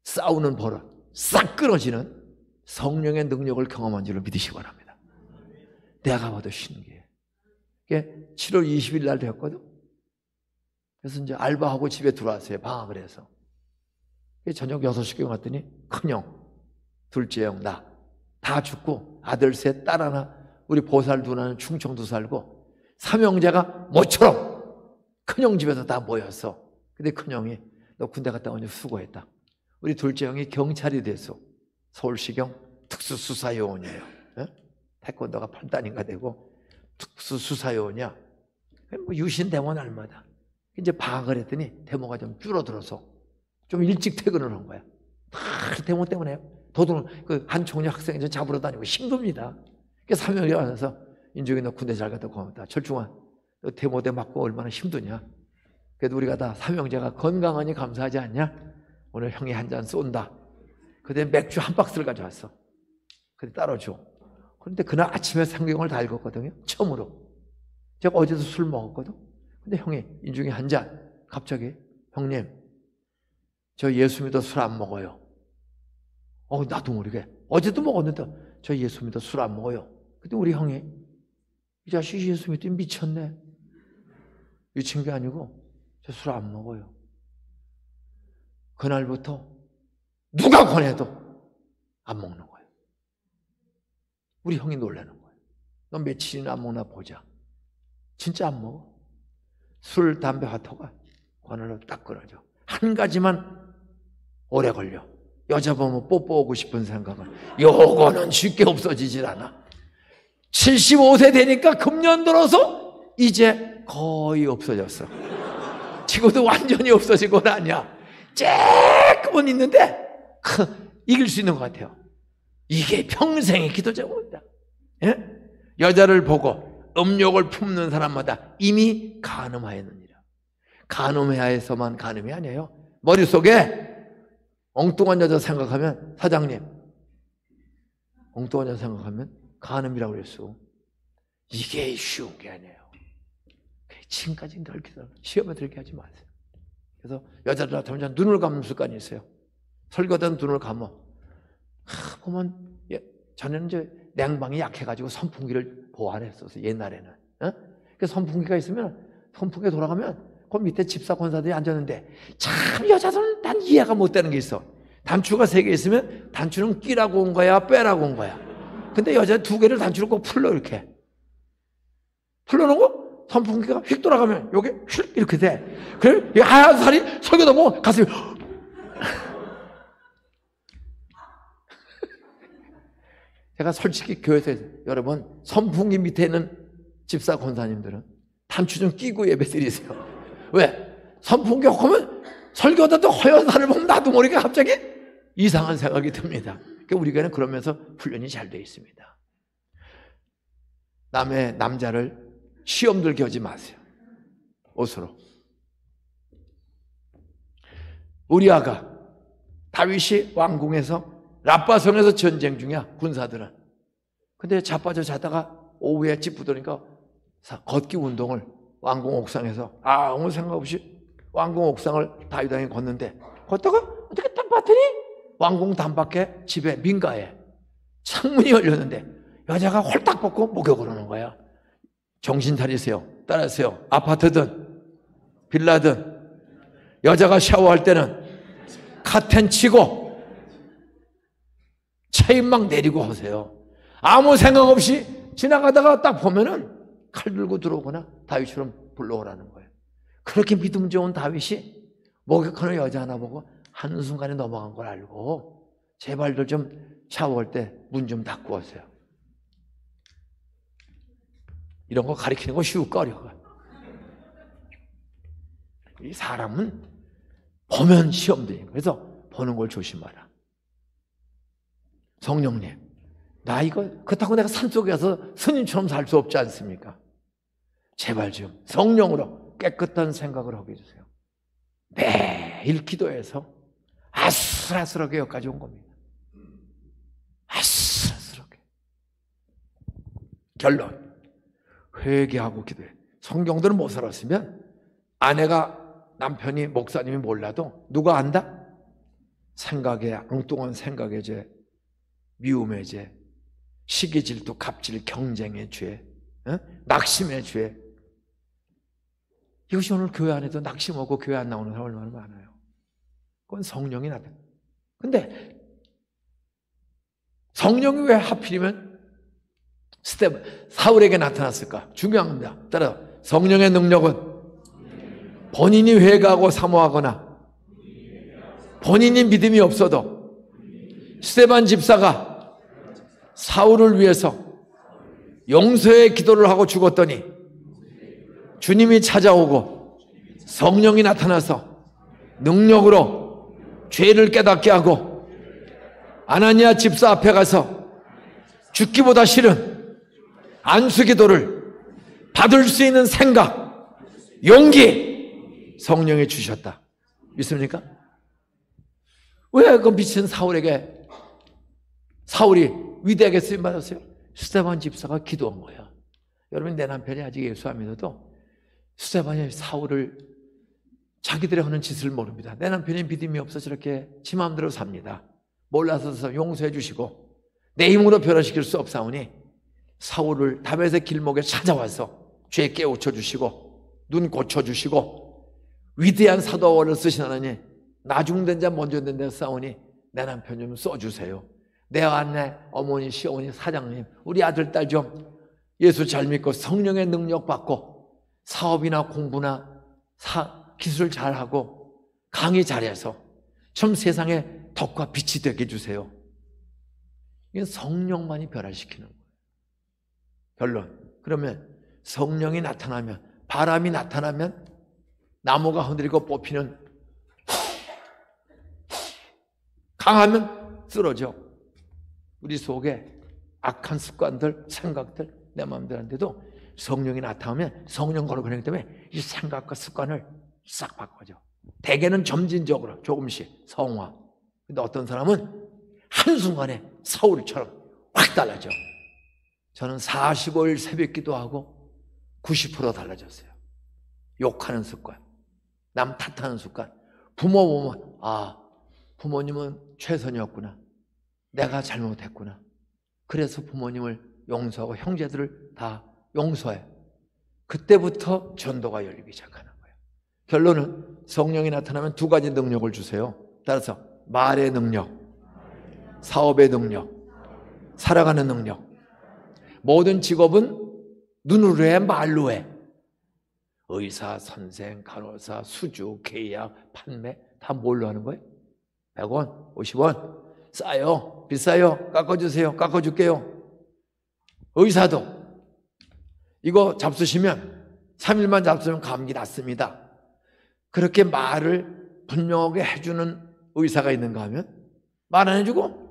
싸우는 버릇 싹 끊어지는 성령의 능력을 경험한 줄로 믿으시기 바랍니다. 내가 봐도 신기해. 이게 7월 20일 날 되었거든. 그래서 이제 알바하고 집에 들어왔어요. 방학을 해서. 저녁 6시경 왔더니 큰형, 둘째 형, 나 다 죽고 아들 셋, 딸 하나, 우리 보살 누나는 충청도 살고 삼형제가 모처럼 큰형 집에서 다 모였어. 근데 큰형이 너 군대 갔다 오니 수고했다. 우리 둘째 형이 경찰이 됐어. 서울시경 특수수사요원이에요. 태권도가 8단인가 되고 특수수사요원이야. 뭐 유신대모 날마다. 이제 방학을 했더니 대모가 좀 줄어들어서 좀 일찍 퇴근을 한 거야. 다 대모 때문에 도둑은 그 한총리 학생이 좀 잡으러 다니고 힘듭니다. 그래서 삼형이 와서 인중이 너 군대 잘 갔다 고맙다. 철중아 너 대모대 맞고 얼마나 힘드냐. 그래도 우리가 다 삼형제가 건강하니 감사하지 않냐. 오늘 형이 한 잔 쏜다. 그때 맥주 한 박스를 가져왔어. 그때 따라줘. 그런데 그날 아침에 성경을 다 읽었거든요. 처음으로. 제가 어제도 술 먹었거든. 근데 형이 인중이 한 잔. 갑자기 형님 저 예수 믿어 술 안 먹어요. 나도 모르게 어제도 먹었는데 저 예수 믿어 술 안 먹어요. 근데 우리 형이 이 자식이 예수 믿더니 미쳤네. 미친 게 아니고 저 술 안 먹어요. 그날부터 누가 권해도 안 먹는 거예요. 우리 형이 놀라는 거예요. 너 며칠이나 안 먹나 보자. 진짜 안 먹어. 술, 담배, 화토가 권하러 딱 끊어져. 한 가지만 오래 걸려. 여자 보면 뽀뽀하고 싶은 생각은 요거는 쉽게 없어지질 않아. 75세 되니까 금년 들어서 이제 거의 없어졌어. 지금도 완전히 없어진 건 아니야. 조금은 있는데 이길 수 있는 것 같아요. 이게 평생의 기도 제목이다. 예? 여자를 보고 음욕을 품는 사람마다 이미 간음하였느니라. 간음하여서만 간음이 아니에요. 머릿속에 엉뚱한 여자 생각하면, 사장님, 엉뚱한 여자 생각하면 간음이라고 그랬어. 이게 쉬운 게 아니에요. 지금까지 그렇게 시험에 들게 하지 마세요. 그래서 여자들 나타나면 눈을 감는 습관이 있어요. 설교하던 눈을 감아. 보면 전에는 이제 냉방이 약해가지고 선풍기를 보완했었어요. 옛날에는. 그 선풍기가 있으면 선풍기 돌아가면 그 밑에 집사 권사들이 앉았는데 참 여자들은 난 이해가 못 되는 게 있어. 단추가 3개 있으면 단추는 끼라고 온 거야 빼라고 온 거야. 근데 여자 2개를 단추를 꼭 풀러 이렇게 풀러놓고 선풍기가 휙 돌아가면 요게 휙 이렇게 돼. 그래 이 하얀 살이 설교다 보면 가슴이 제가 솔직히 교회에서 여러분 선풍기 밑에 있는 집사 권사님들은 단추 좀 끼고 예배 드리세요. 왜? 선풍기 하면 설교하다도 허연 살을 보면 나도 모르게 갑자기 이상한 생각이 듭니다. 그러니까 우리 교회는 그러면서 훈련이 잘 되어 있습니다. 남의 남자를 시험 들게 하지 마세요. 옷으로. 우리아가 다윗이 왕궁에서 라빠성에서 전쟁 중이야. 군사들은. 근데 자빠져 자다가 오후에 집 부도니까 걷기 운동을 왕궁 옥상에서 아무 생각 없이 왕궁 옥상을 다윗왕이 걷는데 걷다가 어떻게 딱 봤더니 왕궁 단밖에 집에 민가에 창문이 열렸는데 여자가 홀딱 벗고 목욕을 하는 거야. 정신 차리세요. 따라하세요. 아파트든 빌라든 여자가 샤워할 때는 카텐 치고 체인막 내리고 하세요. 아무 생각 없이 지나가다가 딱 보면은 칼 들고 들어오거나 다윗처럼 불러오라는 거예요. 그렇게 믿음 좋은 다윗이 목욕하는 여자 하나 보고 한순간에 넘어간 걸 알고 제발들 좀 샤워할 때 문 좀 닫고 오세요. 이런 거 가리키는 거 쉬울거려. 이 사람은 보면 시험들이 그래서 보는 걸 조심하라. 성령님, 나 이거 그렇다고 내가 산속에 가서 스님처럼 살 수 없지 않습니까? 제발 좀 성령으로 깨끗한 생각을 하게 해주세요. 매일 기도해서 아슬아슬하게 여기까지 온 겁니다. 아슬아슬하게. 결론, 회개하고 기도해. 성경대로 못 살았으면 아내가 남편이 목사님이 몰라도 누가 안다? 생각의 엉뚱한 생각의 죄, 미움의 죄, 시기 질투 갑질 경쟁의 죄, 낙심의 죄. 이것이 오늘 교회 안에도 낙심하고 교회 안 나오는 사람 얼마나 많아요. 그건 성령이 나타나. 근데 성령이 왜 하필이면 사울에게 나타났을까? 중요한 겁니다. 따라 성령의 능력은 본인이 회개하고 사모하거나 본인이 믿음이 없어도 스데반 집사가 사울을 위해서 용서의 기도를 하고 죽었더니 주님이 찾아오고 성령이 나타나서 능력으로 죄를 깨닫게 하고 아나니아 집사 앞에 가서 죽기보다 싫은 안수기도를 받을 수 있는 생각, 용기 성령이 주셨다. 믿습니까? 왜 그 미친 사울에게 사울이 위대하게 쓰임받았어요? 스데반 집사가 기도한 거야. 여러분, 내 남편이 아직 예수 안 믿어도 스데반이 사울을 자기들이 하는 짓을 모릅니다. 내 남편이 믿음이 없어서 저렇게 지 마음대로 삽니다. 몰라서 용서해 주시고 내 힘으로 변화시킬 수 없사오니 사울을 다메섹 길목에 찾아와서 죄 깨우쳐 주시고 눈 고쳐 주시고 위대한 사도를 쓰신 하나님, 나중된 자 먼저 된 자 싸우니 내 남편 좀 써주세요. 내 아내 어머니 시어머니 사장님 우리 아들 딸 좀 예수 잘 믿고 성령의 능력 받고 사업이나 공부나 기술 잘하고 강의 잘해서 좀 세상에 덕과 빛이 되게 해주세요. 이게 성령만이 변화시키는 거예요. 결론. 그러면 성령이 나타나면, 바람이 나타나면 나무가 흔들리고 뽑히는, 강하면 쓰러져. 우리 속에 악한 습관들, 생각들, 내 마음들한테도 성령이 나타나면 성령 거룩 하기 때문에 이 생각과 습관을 싹 바꿔줘. 대개는 점진적으로 조금씩 성화. 근데 어떤 사람은 한순간에 사울처럼 확 달라져. 저는 45일 새벽 기도하고 90% 달라졌어요. 욕하는 습관, 남 탓하는 습관. 부모 보면 부모님은 최선이었구나, 내가 잘못했구나, 그래서 부모님을 용서하고 형제들을 다 용서해. 그때부터 전도가 열리기 시작하는 거예요. 결론은 성령이 나타나면 두 가지 능력을 주세요. 따라서 말의 능력, 사업의 능력, 살아가는 능력. 모든 직업은 눈으로 해, 말로 해. 의사, 선생, 간호사, 수주, 계약, 판매 다 뭘로 하는 거예요? 100원, 50원 싸요, 비싸요, 깎아주세요, 깎아줄게요. 의사도 이거 잡수시면 3일만 잡수면 감기 낫습니다. 그렇게 말을 분명하게 해주는 의사가 있는가 하면 말 안 해주고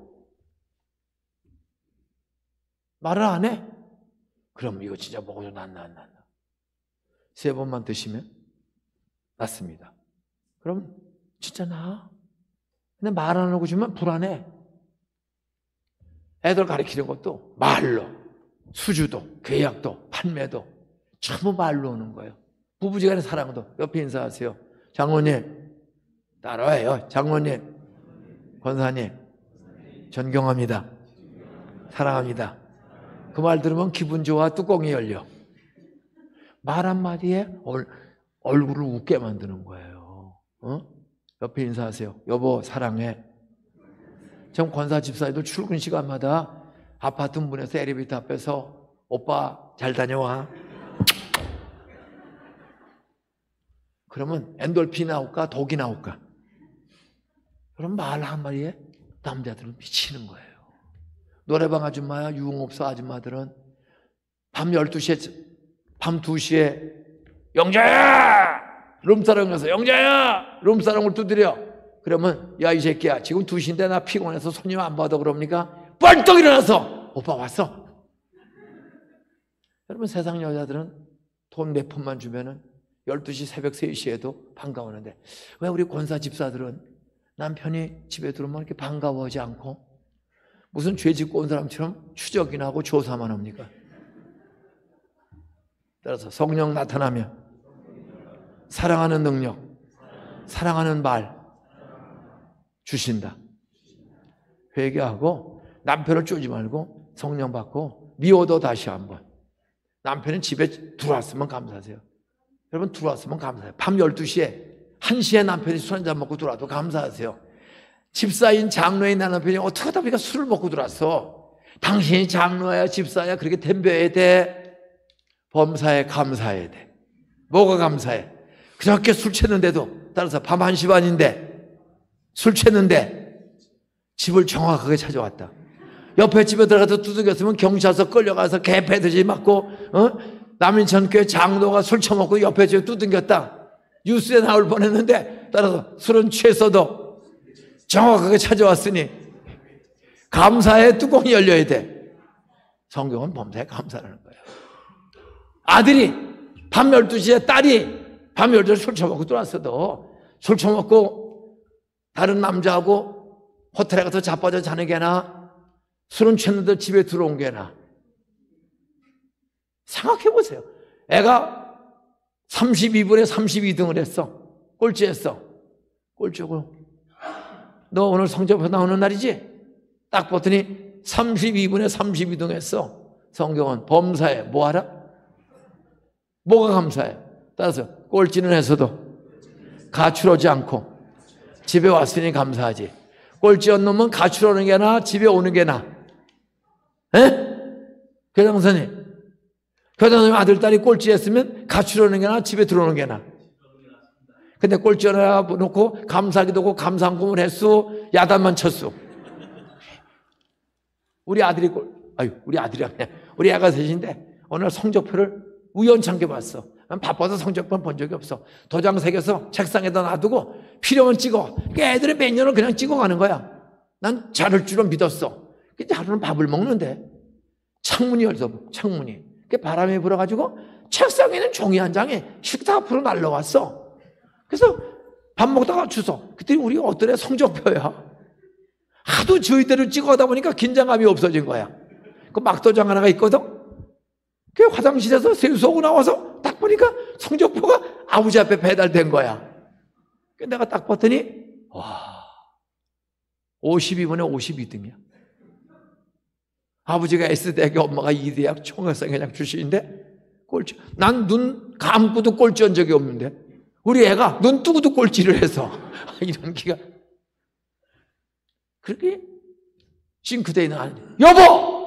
말을 안 해. 그럼 이거 진짜 먹어도 낫나. 3번만 드시면 낫습니다. 그럼 진짜 나아. 근데 말 안 하고 주면 불안해. 애들 가르치는 것도 말로, 수주도, 계약도, 판매도 전부 말로 오는 거예요. 부부지간의 사랑도. 옆에 인사하세요. 장로님 따라와요. 장로님, 권사님 존경합니다, 사랑합니다. 그 말 들으면 기분 좋아. 뚜껑이 열려. 말 한마디에 얼굴을 웃게 만드는 거예요. 옆에 인사하세요. 여보 사랑해. 전 권사 집사님도 출근 시간마다 아파트 문에서 엘리베이터 앞에서 오빠 잘 다녀와. 그러면 엔돌핀이 나올까 독이 나올까? 그럼 말 한마디에 남자들은 미치는 거예요. 노래방 아줌마야, 유흥업소 아줌마들은 밤 12시에, 밤 2시에 영자야! 룸사롱 가서 영자야! 룸사롱을 두드려. 그러면 야 이 새끼야 지금 2시인데 나 피곤해서 손님 안 받아 그럽니까? 벌떡 일어나서 오빠 왔어. 여러분 세상 여자들은 돈 몇 푼만 주면은 12시 새벽 3시에도 반가워하는데 왜 우리 권사 집사들은 남편이 집에 들어오면 이렇게 반가워하지 않고 무슨 죄 짓고 온 사람처럼 추적이나 하고 조사만 합니까? 따라서 성령 나타나면 사랑하는 능력, 사랑하는 말 주신다. 회개하고 남편을 쪼지 말고 성령 받고 미워도 다시 한번. 남편은 집에 들어왔으면 감사하세요. 여러분 들어왔으면 감사해요. 밤 12시에 1시에 남편이 술 한잔 먹고 들어와도 감사하세요. 집사인 장로인 남편이 어떻게 하다 보니까 술을 먹고 들어왔어. 당신이 장로야 집사야 그렇게 덤벼야 돼. 범사에 감사해야 돼. 뭐가 감사해? 그렇게 술 취했는데도, 따라서 밤 1시 반인데 술 취했는데 집을 정확하게 찾아왔다. 옆에 집에 들어가서 두들겼으면 경찰서 끌려가서 개패듯이 맞고, 남인천교회 장로가 술 처먹고 옆에 집에 두들겼다. 뉴스에 나올 뻔했는데, 따라서 술은 취했어도 정확하게 찾아왔으니 감사의 뚜껑이 열려야 돼. 성경은 범사에 감사라는 거예요. 아들이 밤 12시에 딸이 밤 12시에 술 처먹고 들어왔어도 술 처먹고 다른 남자하고 호텔에 가서 자빠져 자는 게 나아? 술은 취했는데 집에 들어온 게 나아? 생각해 보세요. 애가 32분에 32등을 했어. 꼴찌했어. 꼴찌고 너 오늘 성적표 나오는 날이지? 딱 봤더니 32분에 32등 했어. 성경은 범사에 뭐 하라? 뭐가 감사해? 따라서 꼴찌는 했어도 가출하지 않고 집에 왔으니 감사하지. 꼴찌한 놈은 가출하는 게 나아, 집에 오는 게 나아. 에? 교장선생님, 교장선생님 아들딸이 꼴찌했으면 가출하는 게 나아, 집에 들어오는 게 나아. 근데 꼴찌하나 놓고 감사하기도 하고 감사한금을 했어, 야단만 쳤어. 우리 아들이 우리 아들이 아니야. 우리 애가 셋인데 오늘 성적표를 우연찮게 봤어. 난 바빠서 성적표 본 적이 없어. 도장 새겨서 책상에다 놔두고 필요하면 찍어. 애들이 몇 년을 그냥 찍어가는 거야. 난 잘할 줄은 믿었어. 근데 하루는 밥을 먹는데 창문이 열서 창문이 바람이 불어가지고 책상에 있는 종이 한 장이 식탁 앞으로 날라왔어. 그래서 밥 먹다가 주워. 그때 우리 어떤 애 성적표야. 하도 저희대로 찍어가다 보니까 긴장감이 없어진 거야. 그 막도장 하나가 있거든. 그 화장실에서 세수하고 나와서 딱 보니까 성적표가 아버지 앞에 배달된 거야. 내가 딱 봤더니 와, 52분에 52등이야. 아버지가 S대학에 엄마가 E대학 총학생회장 출신인데 꼴찌. 난 눈 감고도 꼴찌한 적이 없는데 우리 애가 눈 뜨고도 꼴찌를 해서 이런 기가. 그렇게 싱크대에 나왔는데 여보!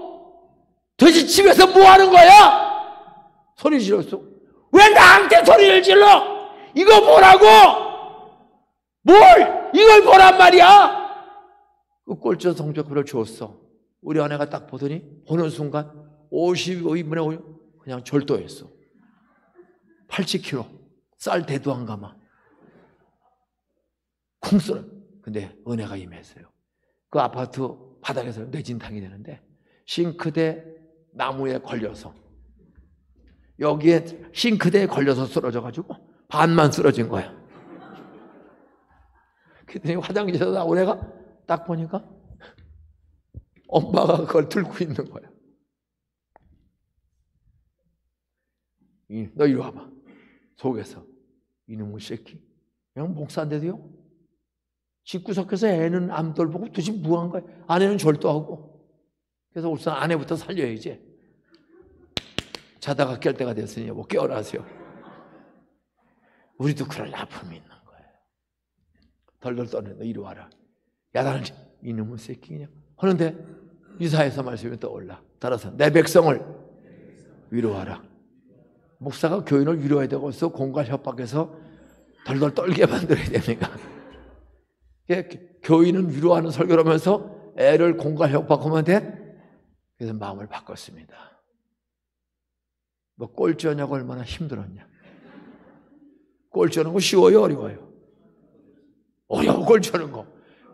도대체 집에서 뭐 하는 거야? 소리 질렀어. 왜 나한테 소리를 질러? 이거 보라고! 뭘! 이걸 보란 말이야! 그 꼴찌 성적표를 줬어. 우리 아내가 딱 보더니 보는 순간 52분에 5 그냥 절도했어. 80kg 쌀 대도 안 감아. 쿵 근데 은혜가 임했어요. 그 아파트 바닥에서 뇌진탕이 되는데 싱크대 나무에 걸려서 여기에 싱크대에 걸려서 쓰러져가지고 반만 쓰러진 거야. 그랬더니 화장실에서 나온 애가 딱 보니까 엄마가 그걸 들고 있는 거야. 너 이리 와봐. 속에서 이놈의 새끼 그냥 목사인데도요 집구석에서 애는 암돌 보고 도대체 뭐한 거야. 아내는 절도하고. 그래서 우선 아내부터 살려야지. 자다가 깰 때가 됐으니 여보 깨어나세요. 우리도 그럴 아픔이 있는 거예요. 덜덜 떠는 너 이리 와라. 야단을 이놈의 새끼 그냥 하는데 이사야서 말씀이 떠올라. 따라서 내 백성을 위로하라. 목사가 교인을 위로해야 되고서 공갈 협박해서 덜덜 떨게 만들어야 됩니까? 교인은 위로하는 설교를 하면서 애를 공갈 협박하면 돼? 그래서 마음을 바꿨습니다. 뭐 꼴찌하냐고 얼마나 힘들었냐. 꼴찌하는 거 쉬워요, 어려워요? 어려워, 꼴찌하는 거.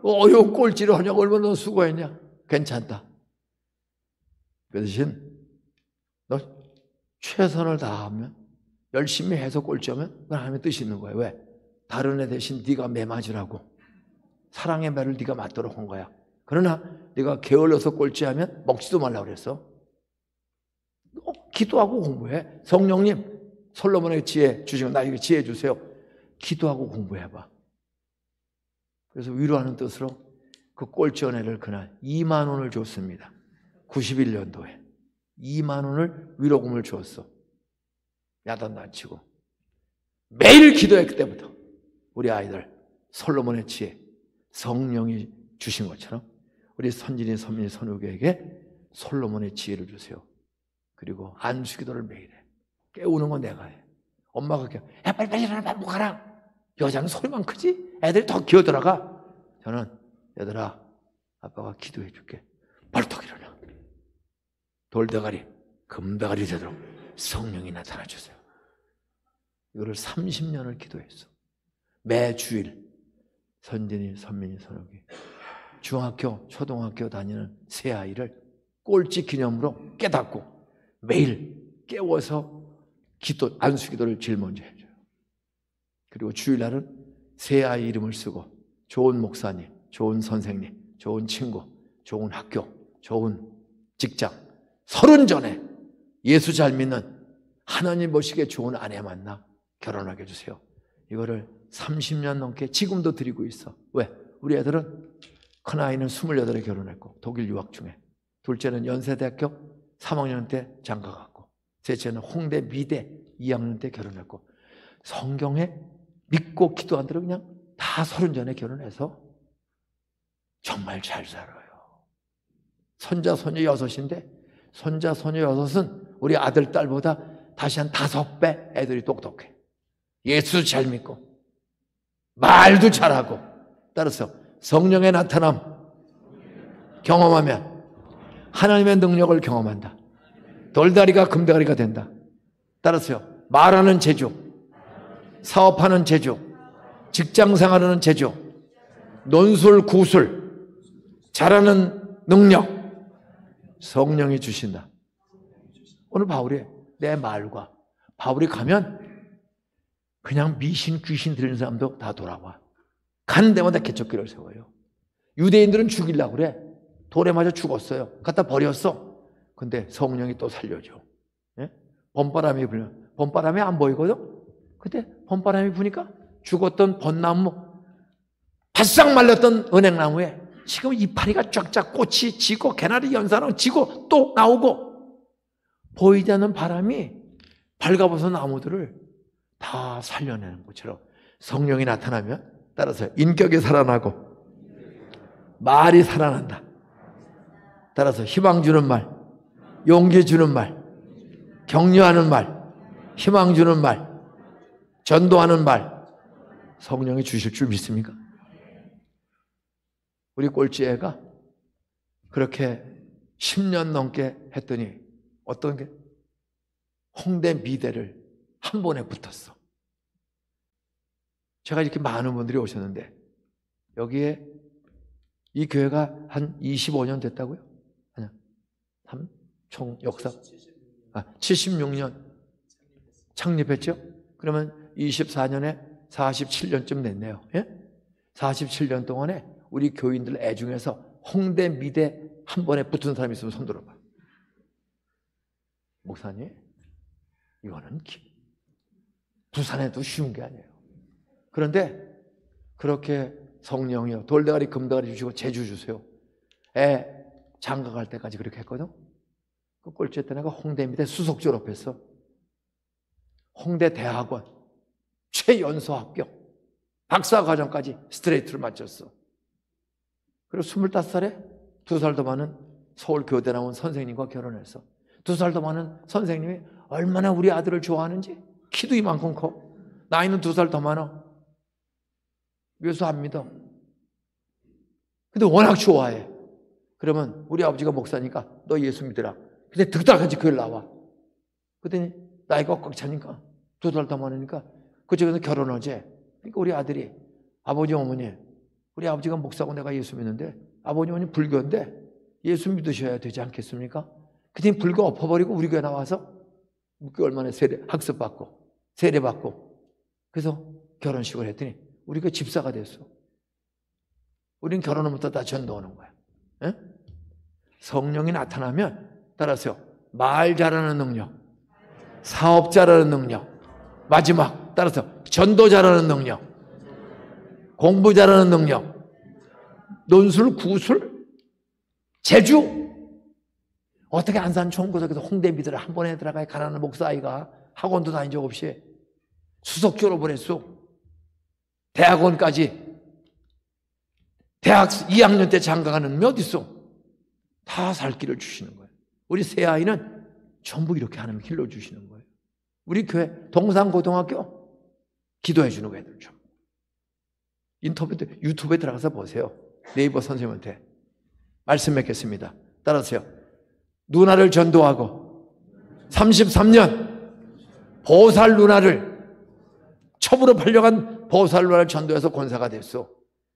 어려운 꼴찌를 하냐고 얼마나 수고했냐. 괜찮다. 그 대신 너 최선을 다하면 열심히 해서 꼴찌하면 그건 하나님의 뜻이 있는 거예요. 왜? 다른 애 대신 네가 매 맞으라고. 사랑의 매를 네가 맞도록 한 거야. 그러나 네가 게을러서 꼴찌하면 먹지도 말라고 그랬어. 기도하고 공부해. 성령님 솔로몬의 지혜 주시고 나에게 지혜 주세요. 기도하고 공부해봐. 그래서 위로하는 뜻으로 그 꼴찌한 애를 그날 2만 원을 줬습니다. 91년도에 2만 원을 위로금을 줬어. 야단도 안 치고 매일 기도해. 그때부터 우리 아이들 솔로몬의 지혜 성령이 주신 것처럼 우리 선진이 선민이 선우교에게 솔로몬의 지혜를 주세요. 그리고 안수기도를 매일 해. 깨우는 건 내가 해. 엄마가 그렇게 야 빨리 일어나 밥 먹어라. 여자는 소리만 크지 애들이 더 기어들어가. 저는 얘들아 아빠가 기도해 줄게. 벌떡 일어나. 돌대가리 금대가리 되도록 성령이 나타나 주세요. 이거를 30년을 기도했어. 매 주일 선진이 선민이 선우기 중학교 초등학교 다니는 새 아이를 꼴찌 기념으로 깨닫고 매일 깨워서 기도 안수기도를 제일 먼저 해줘요. 그리고 주일날은 새 아이 이름을 쓰고 좋은 목사님, 좋은 선생님, 좋은 친구, 좋은 학교, 좋은 직장 30 전에 예수 잘 믿는 하나님 보시기에 좋은 아내 만나 결혼하게 해주세요. 이거를 30년 넘게 지금도 드리고 있어. 왜? 우리 애들은 큰아이는 28에 결혼했고 독일 유학 중에, 둘째는 연세대학교 3학년 때 장가갔고, 셋째는 홍대 미대 2학년 때 결혼했고, 성경에 믿고 기도한 대로 그냥 다 30 전에 결혼해서 정말 잘 살아요. 손자 손녀 6인데 손자 손녀 6은 우리 아들 딸보다 다시 한 5배 애들이 똑똑해. 예수 잘 믿고 말도 잘하고, 따라서 성령의 나타남 경험하면 하나님의 능력을 경험한다. 돌다리가 금다리가 된다. 따라서요, 말하는 재주, 사업하는 재주, 직장생활하는 재주, 논술 구술 잘하는 능력 성령이 주신다. 오늘 바울이 내 말과, 바울이 가면 그냥 미신 귀신 들리는 사람도 다 돌아와. 가는 데마다 개척기를 세워요. 유대인들은 죽이려고 그래. 돌에 맞아 죽었어요. 갖다 버렸어. 근데 성령이 또 살려줘. 예? 봄바람이 불면, 봄바람이 안 보이거든? 근데 봄바람이 부니까 죽었던 벚나무, 바싹 말렸던 은행나무에 지금 이파리가 쫙쫙 꽃이 지고 개나리 연사랑 지고 또 나오고, 보이지 않는 바람이 발가벗은 나무들을 다 살려내는 것처럼 성령이 나타나면, 따라서 인격이 살아나고 말이 살아난다. 따라서 희망 주는 말, 용기 주는 말, 격려하는 말, 희망 주는 말, 전도하는 말 성령이 주실 줄 믿습니까? 우리 꼴찌애가 그렇게 10년 넘게 했더니 어떤 게 홍대 미대를 한 번에 붙었어. 제가 이렇게 많은 분들이 오셨는데 여기에 이 교회가 한 25년 됐다고요? 아니야. 총 역사 76년 창립했죠? 그러면 24년에 47년쯤 됐네요. 예? 47년 동안에 우리 교인들 애 중에서 홍대 미대 한 번에 붙은 사람이 있으면 손 들어봐. 목사님, 이거는 부산에도 쉬운 게 아니에요. 그런데 그렇게 성령이요, 돌대가리 금대가리 주시고 재주 주세요. 애 장가 갈 때까지 그렇게 했거든. 그 꼴찌 때 내가 홍대 미대 수석 졸업했어. 홍대 대학원 최연소 합격, 박사과정까지 스트레이트를 마쳤어. 그리고 25살에 2살 더 많은 서울교대 나온 선생님과 결혼했어. 2살 더 많은 선생님이 얼마나 우리 아들을 좋아하는지, 키도 이만큼 커. 나이는 2살 더 많아. 예수 안 믿어. 근데 워낙 좋아해. 그러면 우리 아버지가 목사니까 너 예수 믿으라. 근데 득달같이 교회를 나와. 그랬더니 나이가 꽉 차니까 2살 더 많으니까 그쪽에서 결혼하지. 그러니까 우리 아들이, 아버지 어머니, 우리 아버지가 목사고 내가 예수 믿는데 아버지 어머니 불교인데 예수 믿으셔야 되지 않겠습니까? 그랬더니 불교 엎어버리고 우리 교회 나와서 6개월 만에 학습받고 세례받고, 그래서 결혼식을 했더니 우리가 집사가 됐어. 우린 결혼부터 다 전도하는 거야. 에? 성령이 나타나면, 따라서요, 말 잘하는 능력, 사업 잘하는 능력, 마지막 따라서 전도 잘하는 능력, 공부 잘하는 능력, 논술, 구술, 재주. 어떻게 안산 총고등학교 홍대 미대를 한 번에 들어가야 가난한 목사아이가 학원도 다닌 적 없이 수석 졸업을 했어. 대학원까지. 대학 2학년 때 장가가는 놈이 어디 있어? 다 살 길을 주시는 거예요. 우리 새 아이는 전부 이렇게 하나님 길러 주시는 거예요. 우리 교회 동산고등학교 기도해 주는 애들 좀. 유튜브에 들어가서 보세요. 네이버 선생님한테 말씀 맺겠습니다. 따라서요. 누나를 전도하고 33년 보살 누나를, 첩으로 팔려간 보살 누나를 전도해서 권사가 됐어.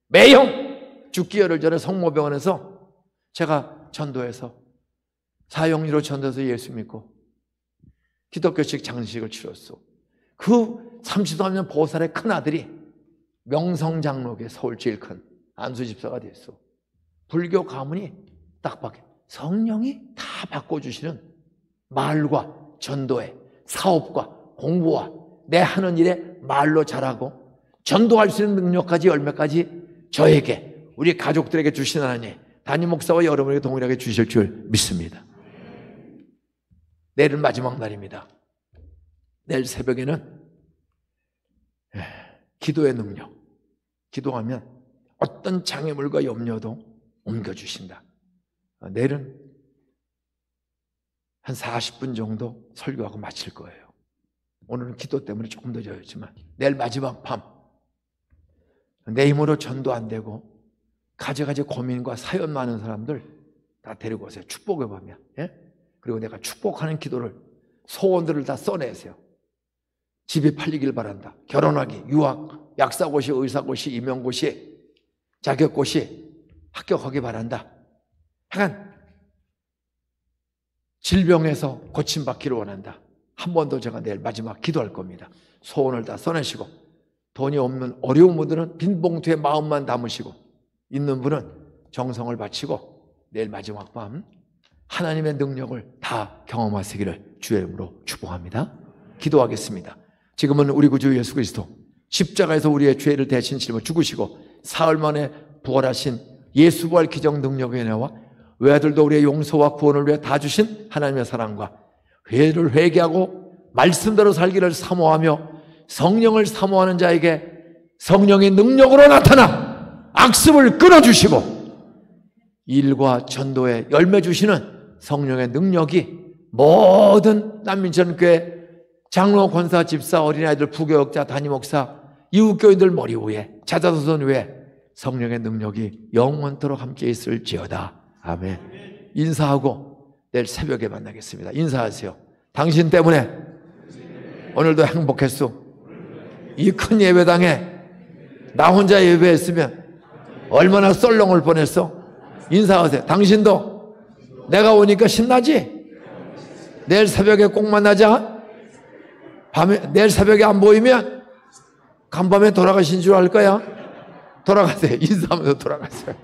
매형 죽기 열흘 전에 성모병원에서 제가 전도해서 사형리로 전도해서 예수 믿고 기독교식 장식을 치렀어. 그 33년 보살의 큰아들이 명성장로계 서울 제일 큰 안수집사가 됐어. 불교 가문이 딱 바뀌어. 성령이 다 바꿔주시는 말과 전도에, 사업과 공부와 내 하는 일에 말로 잘하고 전도할 수 있는 능력까지 열매까지 저에게, 우리 가족들에게 주신 하나님, 담임 목사와 여러분에게 동일하게 주실 줄 믿습니다. 내일은 마지막 날입니다. 내일 새벽에는 기도의 능력, 기도하면 어떤 장애물과 염려도 옮겨주신다. 내일은 한 40분 정도 설교하고 마칠 거예요. 오늘은 기도 때문에 조금 늦어졌지만 내일 마지막 밤, 내 힘으로 전도 안 되고 가지가지 고민과 사연 많은 사람들 다 데리고 오세요. 축복의 밤이야. 예? 그리고 내가 축복하는 기도를, 소원들을 다 써내세요. 집이 팔리길 바란다. 결혼하기, 유학, 약사고시, 의사고시, 임용고시, 자격고시 합격하기 바란다. 하여간 질병에서 고침받기를 원한다. 한 번 더 제가 내일 마지막 기도할 겁니다. 소원을 다 써내시고, 돈이 없는 어려운 분들은 빈 봉투에 마음만 담으시고, 있는 분은 정성을 바치고 내일 마지막 밤 하나님의 능력을 다 경험하시기를 주의 이름으로 축복합니다. 기도하겠습니다. 지금은 우리 구주 예수 그리스도 십자가에서 우리의 죄를 대신 짊어 죽으시고 사흘 만에 부활하신 예수 부활 기적 능력의 은혜와 외아들도 우리의 용서와 구원을 위해 다 주신 하나님의 사랑과 회를 회개하고 말씀대로 살기를 사모하며 성령을 사모하는 자에게 성령의 능력으로 나타나 악습을 끊어주시고 일과 전도에 열매 주시는 성령의 능력이 모든 난민전교회 장로, 권사, 집사, 어린아이들, 부교역자, 담임목사, 이웃교인들 머리 위에, 자자손 위에 성령의 능력이 영원토록 함께 있을지어다. 아멘. 인사하고 내일 새벽에 만나겠습니다. 인사하세요. 당신 때문에 오늘도 행복했소. 이 큰 예배당에 나 혼자 예배했으면 얼마나 썰렁을 뻔했어. 인사하세요. 당신도 내가 오니까 신나지? 내일 새벽에 꼭 만나자. 내일 새벽에 안 보이면 간밤에 돌아가신 줄 알 거야. 돌아가세요. 인사하면서 돌아가세요.